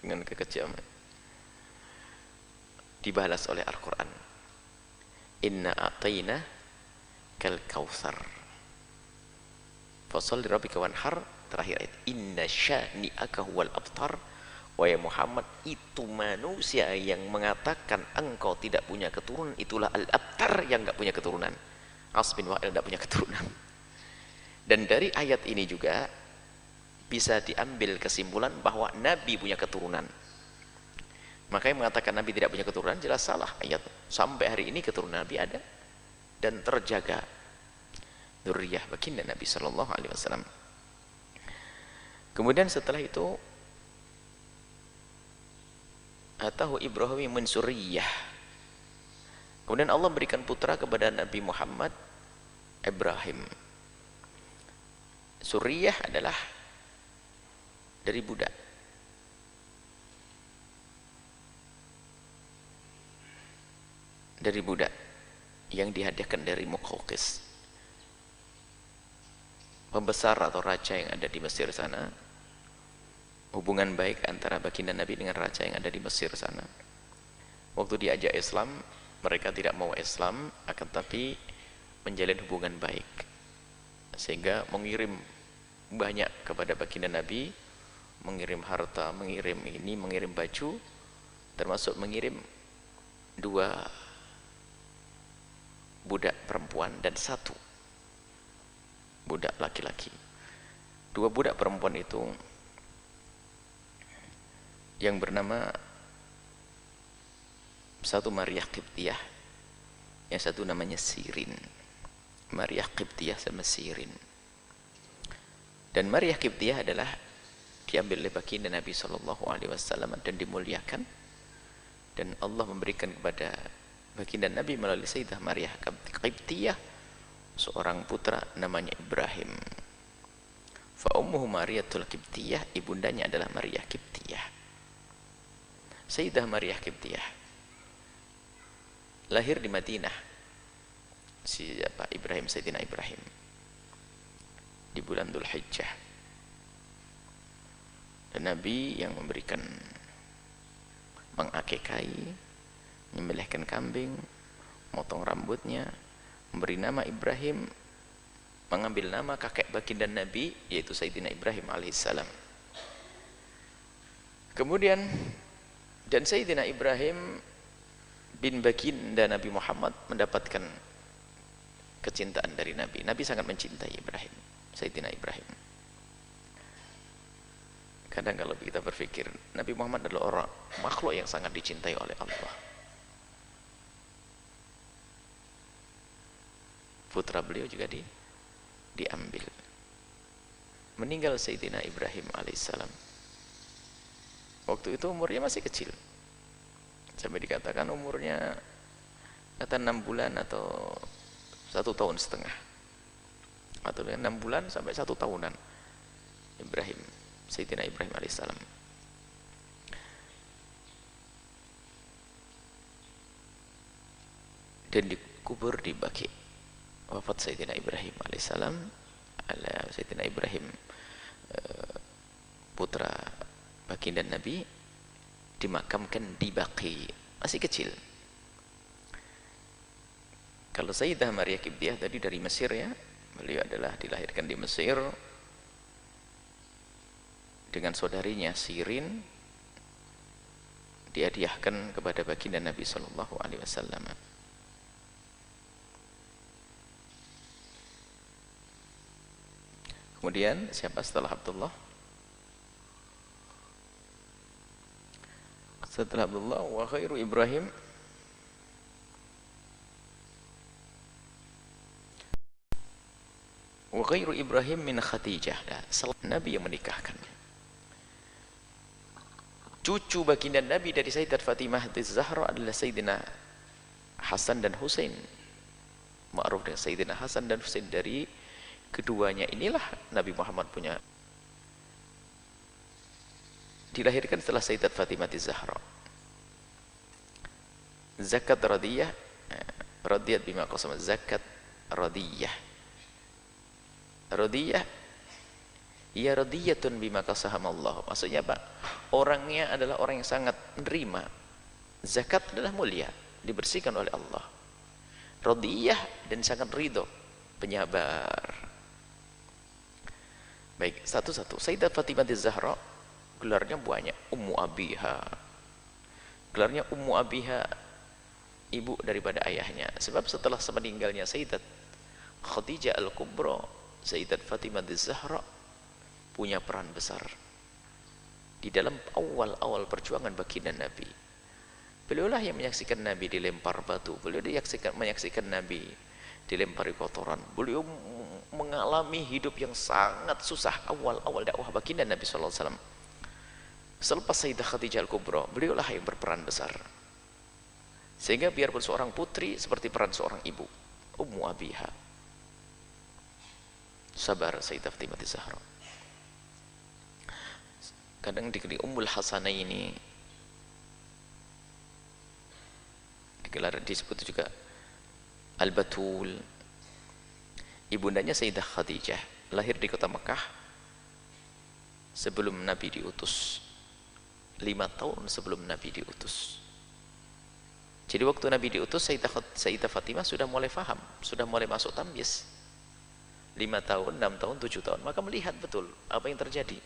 dengan kekejaman. Dibalas oleh Al-Quran, Inna a'tayna kal kautsar fasholli rabbika wanhar. Terakhir ayat, Inna syani'aka huwal abtar. Wahai Muhammad, itu manusia yang mengatakan engkau tidak punya keturunan, itulah al-abtar, yang nggak punya keturunan. As bin Wa'il tidak punya keturunan. Dan dari ayat ini juga bisa diambil kesimpulan bahwa Nabi punya keturunan. Maka yang mengatakan Nabi tidak punya keturunan jelas salah ayat. Sampai hari ini keturunan Nabi ada dan terjaga. Dzurriyyah baginda Nabi sallallahu alaihi wasallam. Kemudian setelah itu atahu Ibrahim min suriyah. Kemudian Allah berikan putra kepada Nabi Muhammad, Ibrahim. Suriyah adalah dari budak. Dari budak yang dihadiahkan dari Muqawqis, pembesar atau raja yang ada di Mesir sana. Hubungan baik antara baginda Nabi dengan raja yang ada di Mesir sana. Waktu diajak Islam, mereka tidak mau Islam, akan tapi menjalin hubungan baik, sehingga mengirim banyak kepada baginda Nabi, mengirim harta, mengirim ini, mengirim baju, termasuk mengirim 2 budak perempuan dan 1 budak laki-laki. 2 budak perempuan itu yang bernama, satu Maryah Qibtiyah, yang satu namanya Sirin. Maryah Qibtiyah sama Sirin. Dan Maryah Qibtiyah adalah diambil oleh baginda Nabi SAW dan dimuliakan, dan Allah memberikan kepada baginda Nabi melalui Sayyidah Maryah Qibtiyah seorang putra namanya Ibrahim. Fa ummuhu Mariyatul Qibtiyah, ibundanya adalah Maryah Qibtiyah. Sayyidah Maryah Qibtiyah lahir di Madinah. Siapa? Ibrahim, Sayyidina Ibrahim, di bulan Dzulhijjah. Dan Nabi yang memberikan, mengakikai, menyembelihkan kambing, motong rambutnya, memberi nama Ibrahim, mengambil nama kakek baginda Nabi, yaitu Sayyidina Ibrahim alaihissalam. Kemudian, dan Sayyidina Ibrahim bin baginda Nabi Muhammad mendapatkan kecintaan dari Nabi. Nabi sangat mencintai Ibrahim, Sayyidina Ibrahim. Kadang kalau kita berpikir, Nabi Muhammad adalah orang makhluk yang sangat dicintai oleh Allah. Putra beliau juga diambil. Meninggal Sayyidina Ibrahim alaihissalam. Waktu itu umurnya masih kecil. Sampai dikatakan umurnya kata 6 bulan atau 1 tahun setengah. Atau 6 bulan sampai 1 tahunan. Ibrahim, Sayyidina Ibrahim alaihissalam. Dan dikubur di Baqi. Wafat Sayyidina Ibrahim alaihissalam, Sayyidina Ibrahim putra baginda Nabi dimakamkan di Baqi, masih kecil. Kalau Sayyidah Maryah Qibtiyah tadi dari Mesir ya, beliau adalah dilahirkan di Mesir dengan saudarinya Sirin, dihadiahkan kepada baginda Nabi sallallahu alaihi wasallam. Kemudian siapa setelah Abdullah? Setelah Abdullah, wa khairu Ibrahim wa khairu Ibrahim min Khadijah. Nabi yang menikahkannya. Cucu baginda Nabi dari Sayyidat Fatimah Az-Zahra adalah Sayyidina Hasan dan Husain. Ma'ruf dengan Sayyidina Hasan dan Husain. Dari keduanya inilah Nabi Muhammad punya. Dilahirkan setelah Sayyidat Fatimah Az-Zahra. Zakat radiyah, radiyat bima qasama, zakat radiyah. Radiyah, ya radiyatun bima qasahamallah. Maksudnya apa? Orangnya adalah orang yang sangat menerima. Zakat adalah mulia, dibersihkan oleh Allah. Radiyah, dan sangat ridho, penyabar. Baik, satu-satu. Sayyidat Fatimah Az-Zahra gelarnya banyak. Ummu Abiha. Gelarnya Ummu Abiha, ibu daripada ayahnya. Sebab setelah meninggalnya Sayyidat Khadijah Al-Kubra, Sayyidat Fatimah Az-Zahra punya peran besar di dalam awal-awal perjuangan baginda Nabi. Beliaulah yang menyaksikan Nabi dilempar batu. Beliau menyaksikan Nabi dilempari kotoran. Beliau mengalami hidup yang sangat susah awal-awal dakwah baginda Nabi sallallahu alaihi wasallam. Selepas Sayyidah Khadijah Al-Kubra, beliaulah yang berperan besar. Sehingga biarpun seorang putri seperti peran seorang ibu, Ummu Abiha. Sabar Sayyidah Fatimah Zahra. Kadang di Ummul Hasanaini digelar, disebut juga Al-Batul. Ibundanya Sayyidah Khadijah lahir di kota Mekah sebelum Nabi diutus, 5 tahun sebelum Nabi diutus. Jadi waktu Nabi diutus, Sayyidah Fatimah sudah mulai faham, sudah mulai masuk tamyiz. 5 tahun, 6 tahun, 7 tahun, maka melihat betul apa yang terjadi.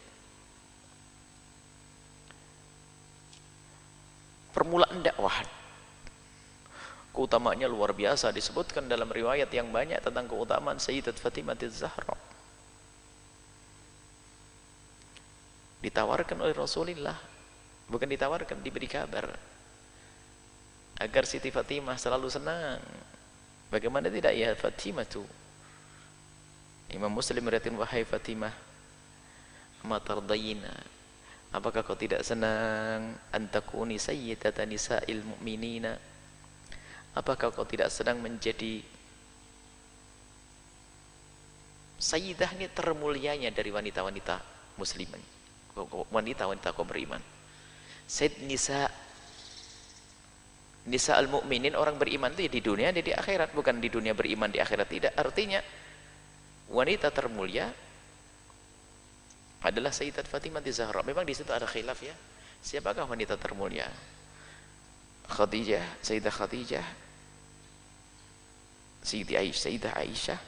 Permulaan dakwah, keutamaannya luar biasa, disebutkan dalam riwayat yang banyak tentang keutamaan Sayyidat Fatimah Zahra. Ditawarkan oleh Rasulullah, bukan ditawarkan, diberi kabar agar Siti Fatimah selalu senang. Bagaimana tidak ya Fatimah tu? Imam Muslim meriwayatkan, wahai Fatimah, ma tardayna, apakah kau tidak senang antakuni sayyidatan nisa'il mu'minina? Apakah kau tidak sedang menjadi sayyidah, ini termulianya dari wanita-wanita muslimin, wanita-wanita kaum beriman. Sayyid nisa al-mu'minin, orang beriman itu ya di dunia dan di akhirat, bukan di dunia beriman di akhirat tidak. Artinya wanita termulia adalah Sayyidat Fatimah Zahra. Memang di situ ada khilaf ya, siapakah wanita termulia? Khadijah, Sayyidah Khadijah, Sayyidah Aisyah,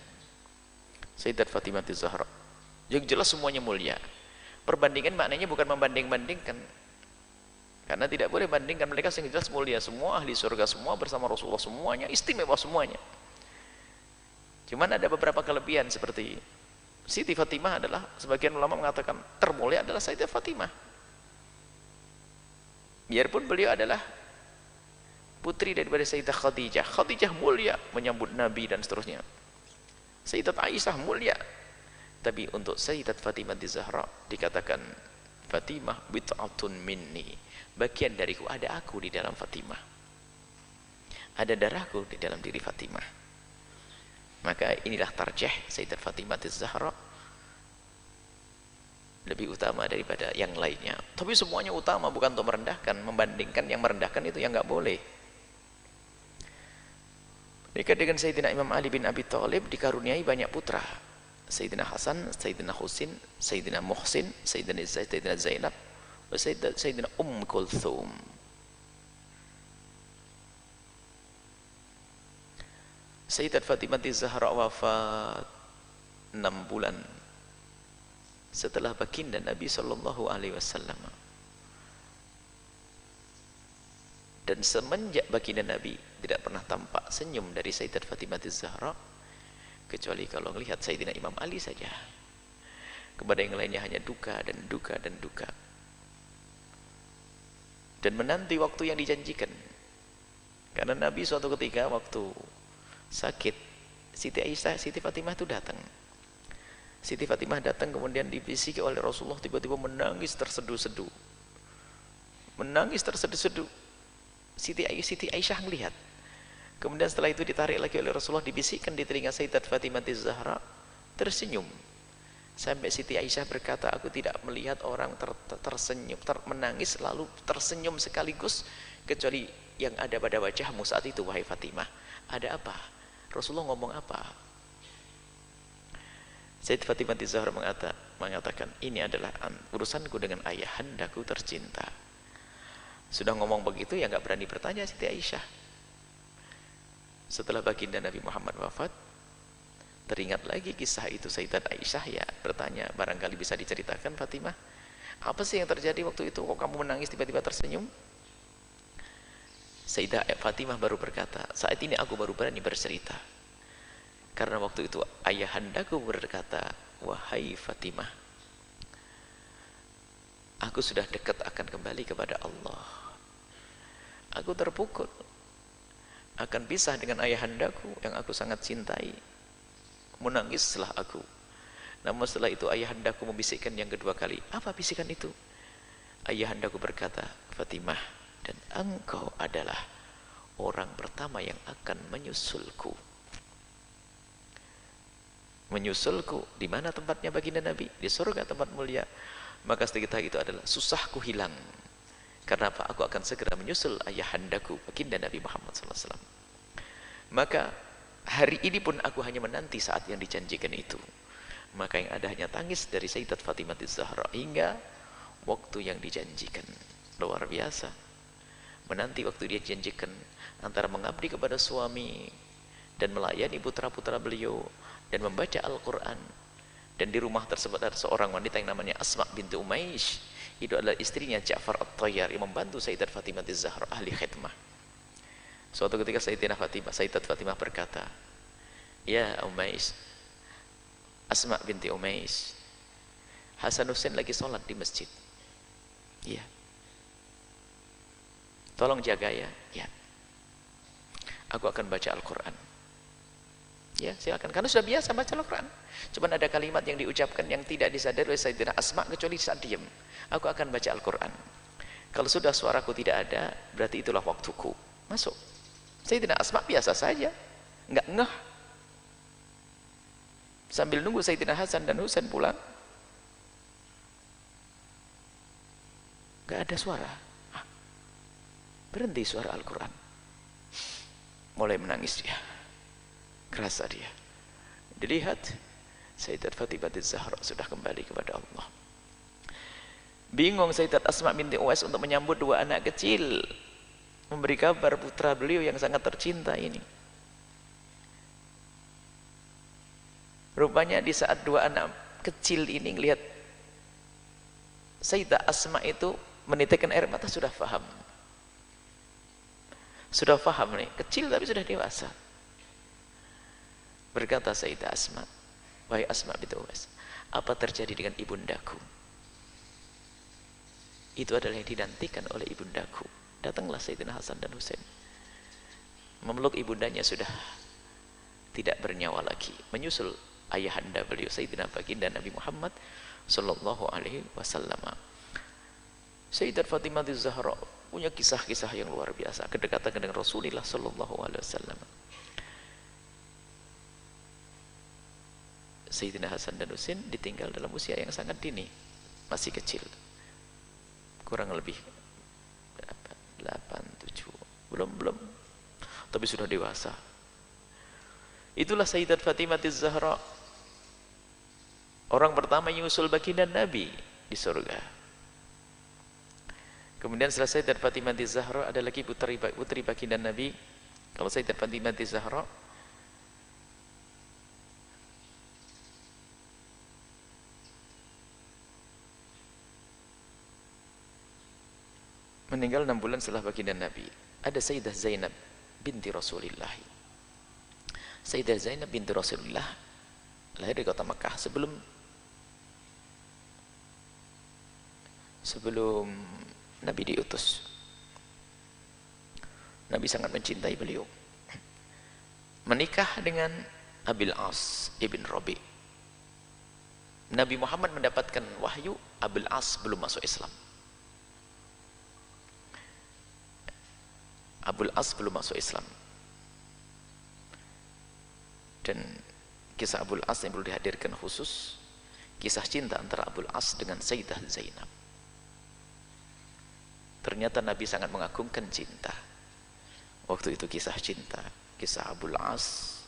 Sayyidat Fatimah Zahra. Yang jelas semuanya mulia. Perbandingan maknanya bukan membanding-bandingkan, karena tidak boleh bandingkan. Mereka yang jelas mulia, semua ahli surga, semua bersama Rasulullah, semuanya istimewa semuanya. Cuman ada beberapa kelebihan, seperti Siti Fatimah adalah, sebagian ulama mengatakan termulia adalah Sayyidah Fatimah. Biarpun beliau adalah putri daripada Sayyidah Khadijah. Khadijah mulia menyambut Nabi dan seterusnya. Sayyidat Aisyah mulia. Tapi untuk Sayyidat Fatimah Zahra dikatakan, Fatimah bit'atun minni, bagian dariku, ada aku di dalam Fatimah, ada darahku di dalam diri Fatimah. Maka inilah tarjih, Sayyidat Fatimah Zahra lebih utama daripada yang lainnya. Tapi semuanya utama, bukan untuk merendahkan. Membandingkan, yang merendahkan itu yang nggak boleh. Dekat dengan Sayyidina Imam Ali bin Abi Thalib dikaruniai banyak putra. Sayyidina Hasan, Sayyidina Husin, Sayyidina Muhsin, Sayyidina Zainab, Sayyidina Kulthum. Sayyidat Fatimah Zahra wafat 6 bulan setelah baginda Nabi sallallahu alaihi wasallam. Dan semenjak baginda Nabi tidak pernah tampak senyum dari Sayyidat Fatimah Zahra, kecuali kalau melihat Sayyidina Imam Ali saja. Kepada yang lainnya hanya duka dan duka dan duka. Dan menanti waktu yang dijanjikan. Karena Nabi suatu ketika waktu sakit, Siti Fatimah itu datang. Siti Fatimah datang, kemudian dibisiki oleh Rasulullah, tiba-tiba menangis terseduh-seduh. Menangis terseduh-seduh. Siti Aisyah melihat. Kemudian setelah itu ditarik lagi oleh Rasulullah, dibisikkan di telinga Sayyidat Fatimah Zahra, tersenyum. Sampai Siti Aisyah berkata, aku tidak melihat orang tersenyum, menangis lalu tersenyum sekaligus, kecuali yang ada pada wajahmu saat itu, wahai Fatimah. Ada apa? Rasulullah ngomong apa? Sayyidat Fatimah Zahra mengatakan, ini adalah urusanku dengan ayahandaku tercinta. Sudah ngomong begitu, ya nggak berani bertanya Siti Aisyah. Setelah baginda Nabi Muhammad wafat, teringat lagi kisah itu. Sayyidat Aisyah ya bertanya, barangkali bisa diceritakan Fatimah, apa sih yang terjadi waktu itu, kok kamu menangis tiba-tiba tersenyum? Sayyidah Fatimah baru berkata, saat ini aku baru berani bercerita, karena waktu itu ayahandaku berkata, wahai Fatimah, aku sudah dekat akan kembali kepada Allah. Aku terpukul akan pisah dengan ayahandaku yang aku sangat cintai. menangislah aku. Namun setelah itu ayahandaku membisikkan yang kedua kali. Apa bisikan itu? Ayahandaku berkata, Fatimah, dan engkau adalah orang pertama yang akan menyusulku. Menyusulku, di mana tempatnya baginda Nabi? Di surga, tempat mulia. Maka setelah itu adalah susahku hilang. Karena apa? Aku akan segera menyusul ayahandaku, baginda Nabi Muhammad SAW. Maka hari ini pun aku hanya menanti saat yang dijanjikan itu. Maka yang ada hanya tangis dari Sayyidat Fatimah Az-Zahra hingga waktu yang dijanjikan. Luar biasa. Menanti waktu dia dijanjikan antara mengabdi kepada suami dan melayani putra-putra beliau dan membaca Al-Quran. Dan di rumah tersebut ada seorang wanita yang namanya Asma binti Umaish. Itu adalah istrinya Ja'far At-Tayyar yang membantu Sayyidat Fatimah Az-Zahra ahli khidmah. Suatu ketika Sayyidat Fatimah berkata, ya Umaish, Asma binti Umaish, Hasan Hussein lagi sholat di masjid. Iya. Tolong jaga ya. Ya. Aku akan baca Al-Quran. Ya, silakan. Karena sudah biasa baca Al-Quran. Cuma ada kalimat yang diucapkan yang tidak disadari oleh Sayyidina Asma kecuali saat diam. Aku akan baca Al-Quran. Kalau sudah suaraku tidak ada, berarti itulah waktuku. Masuk. Sayyidina Asma biasa saja. Enggak ngeh. Sambil nunggu Sayyidina Hasan dan Husain pulang, enggak ada suara. Berhenti suara Al-Quran. Mulai menangis dia. Kerasa dia. Dilihat Sayyidat Fatimah Az-Zahra sudah kembali kepada Allah. Bingung Sayyidat Asma binti Uwais untuk menyambut dua anak kecil, memberi kabar putra beliau yang sangat tercinta ini. Rupanya di saat dua anak kecil ini melihat Sayyidah Asma itu menitikkan air mata, sudah faham. Sudah faham nih, kecil tapi sudah dewasa. Berkata Sayyidah Asma, wahai Asma binti Uwais, apa terjadi dengan ibundaku? Itu adalah yang dinantikan oleh ibundaku. Datanglah Sayyidina Hasan dan Husain. Memeluk ibundanya sudah tidak bernyawa lagi. Menyusul ayahanda beliau Sayyidina baginda Nabi Muhammad sallallahu alaihi wasallam. Sayyidat Fatimah Az-Zahra punya kisah-kisah yang luar biasa, kedekatan dengan Rasulullah sallallahu alaihi wasallam. Sayyidina Hasan dan Husain ditinggal dalam usia yang sangat dini, masih kecil, kurang lebih 8, 7, belum, tapi sudah dewasa. Itulah Sayyidat Fatimah Az-Zahra, orang pertama yang usul baginda Nabi di surga. Kemudian setelah Sayyidat Fatimah Az-Zahra ada lagi putri baginda Nabi. Kalau Sayyidat Fatimah Az-Zahra meninggal 6 bulan setelah baginda Nabi. Ada Sayyidah Zainab binti Rasulullah. Sayyidah Zainab binti Rasulullah lahir di kota Mekah sebelum Nabi diutus. Nabi sangat mencintai beliau. Menikah dengan Abil As ibn Rabi. Nabi Muhammad mendapatkan wahyu, Abil As belum masuk Islam. Abul As belum masuk Islam. Dan kisah Abul As yang perlu dihadirkan khusus, kisah cinta antara Abul As dengan Sayyidah Zainab. Ternyata Nabi sangat mengagungkan cinta. Waktu itu kisah cinta, kisah Abul As,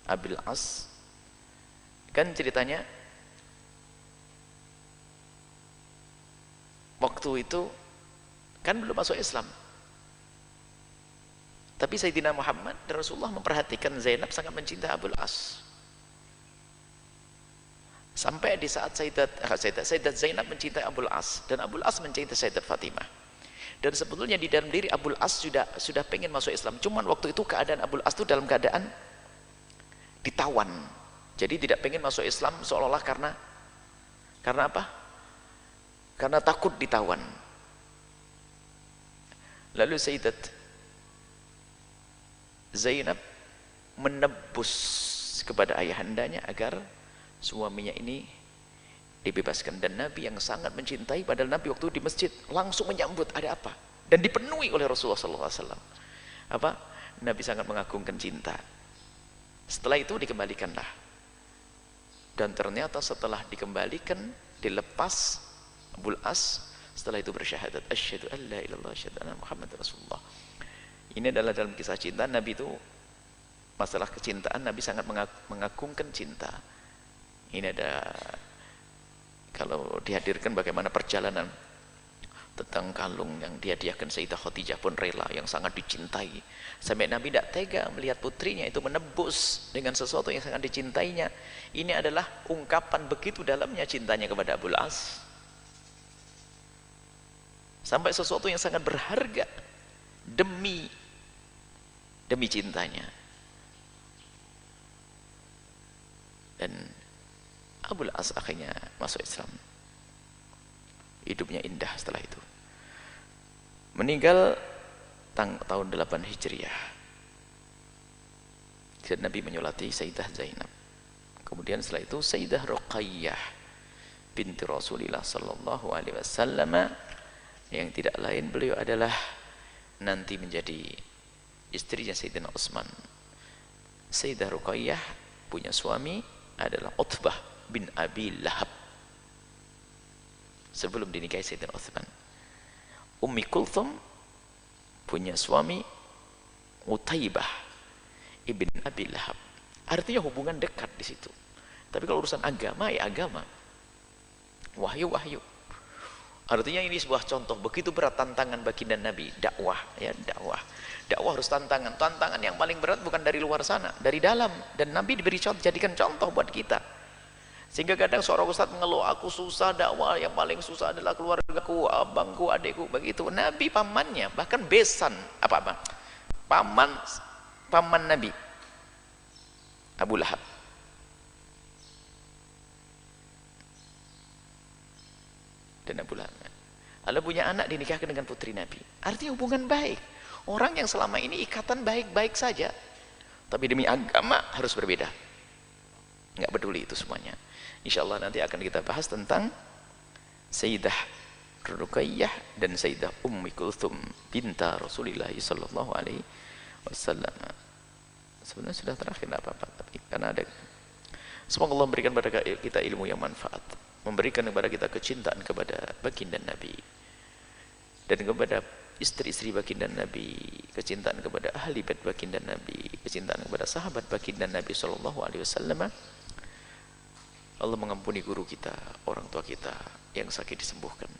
Abil As. Kan ceritanya waktu itu kan belum masuk Islam. Tapi Sayyidina Muhammad dan Rasulullah memperhatikan Zainab sangat mencintai Abul As. Sampai di saat Sayyidat Zainab mencintai Abul As dan Abul As mencintai Sayyidat Fatimah. Dan sebetulnya di dalam diri Abul As sudah pengen masuk Islam. Cuman waktu itu keadaan Abul As itu dalam keadaan ditawan. Jadi tidak pengen masuk Islam seolah-olah karena apa? Karena takut ditawan. Lalu Sayyidat Zainab menebus kepada ayahandanya agar suaminya ini dibebaskan. Dan Nabi yang sangat mencintai, padahal Nabi waktu di masjid langsung menyambut, ada apa? Dan dipenuhi oleh Rasulullah SAW. Apa? Nabi sangat mengagungkan cinta. Setelah itu dikembalikanlah. Dan ternyata setelah dikembalikan, dilepas Abul As, setelah itu bersyahadat, asyhadu an la ilaha illallah, asyhadu anna Muhammad Rasulullah. Ini adalah dalam kisah cinta Nabi itu, masalah kecintaan Nabi sangat mengagungkan cinta. Ini ada, kalau dihadirkan bagaimana perjalanan tentang kalung yang dihadiahkan Sayyidah Khadijah pun rela, yang sangat dicintai. Sampai Nabi tidak tega melihat putrinya itu menebus dengan sesuatu yang sangat dicintainya. Ini adalah ungkapan begitu dalamnya cintanya kepada Abul As. Sampai sesuatu yang sangat berharga demi cintanya. Dan Abul As akhirnya masuk Islam. Hidupnya indah setelah itu. Meninggal tahun 8 Hijriah. Dan Nabi menyolati Sayyidah Zainab. Kemudian setelah itu Sayyidah Ruqayyah binti Rasulullah sallallahu alaihi wasallam, yang tidak lain beliau adalah nanti menjadi istrinya Sayyidina Utsman. Sayyidah Ruqayyah punya suami adalah Utbah bin Abi Lahab sebelum dinikahi Sayyidina Utsman. Ummi Kulthum punya suami Utaibah ibn Abi Lahab. Artinya hubungan dekat di situ. Tapi kalau urusan agama, ya agama. Wahyu. Artinya ini sebuah contoh begitu berat tantangan baginda Nabi, dakwah, ya dakwah. Dakwah harus tantangan. Tantangan yang paling berat bukan dari luar sana, dari dalam. Dan Nabi diberi contoh, jadikan contoh buat kita. Sehingga kadang seorang ustaz mengeluh, aku susah dakwah, yang paling susah adalah keluargaku, abangku, adikku, begitu. Nabi pamannya, bahkan besan, paman Nabi, Abu Lahab. Dan Abu Lahab, Allah punya anak dinikahkan dengan putri Nabi. Artinya hubungan baik. Orang yang selama ini ikatan baik-baik saja, tapi demi agama harus berbeda. Nggak peduli itu semuanya. Insya Allah nanti akan kita bahas tentang Sayyidah Ruqayyah dan Sayyidah Ummi Kulthum binta Rasulullah sallallahu alaihi wasallam. Sebenarnya sudah terakhir apa-apa, tapi karena ada, semoga Allah memberikan kepada kita ilmu yang manfaat, memberikan kepada kita kecintaan kepada baginda Nabi dan kepada istri-istri baginda Nabi, kecintaan kepada ahli bait baginda Nabi, kecintaan kepada sahabat baginda Nabi sallallahu alaihi wasallam. Allah mengampuni guru kita, orang tua kita yang sakit disembuhkan.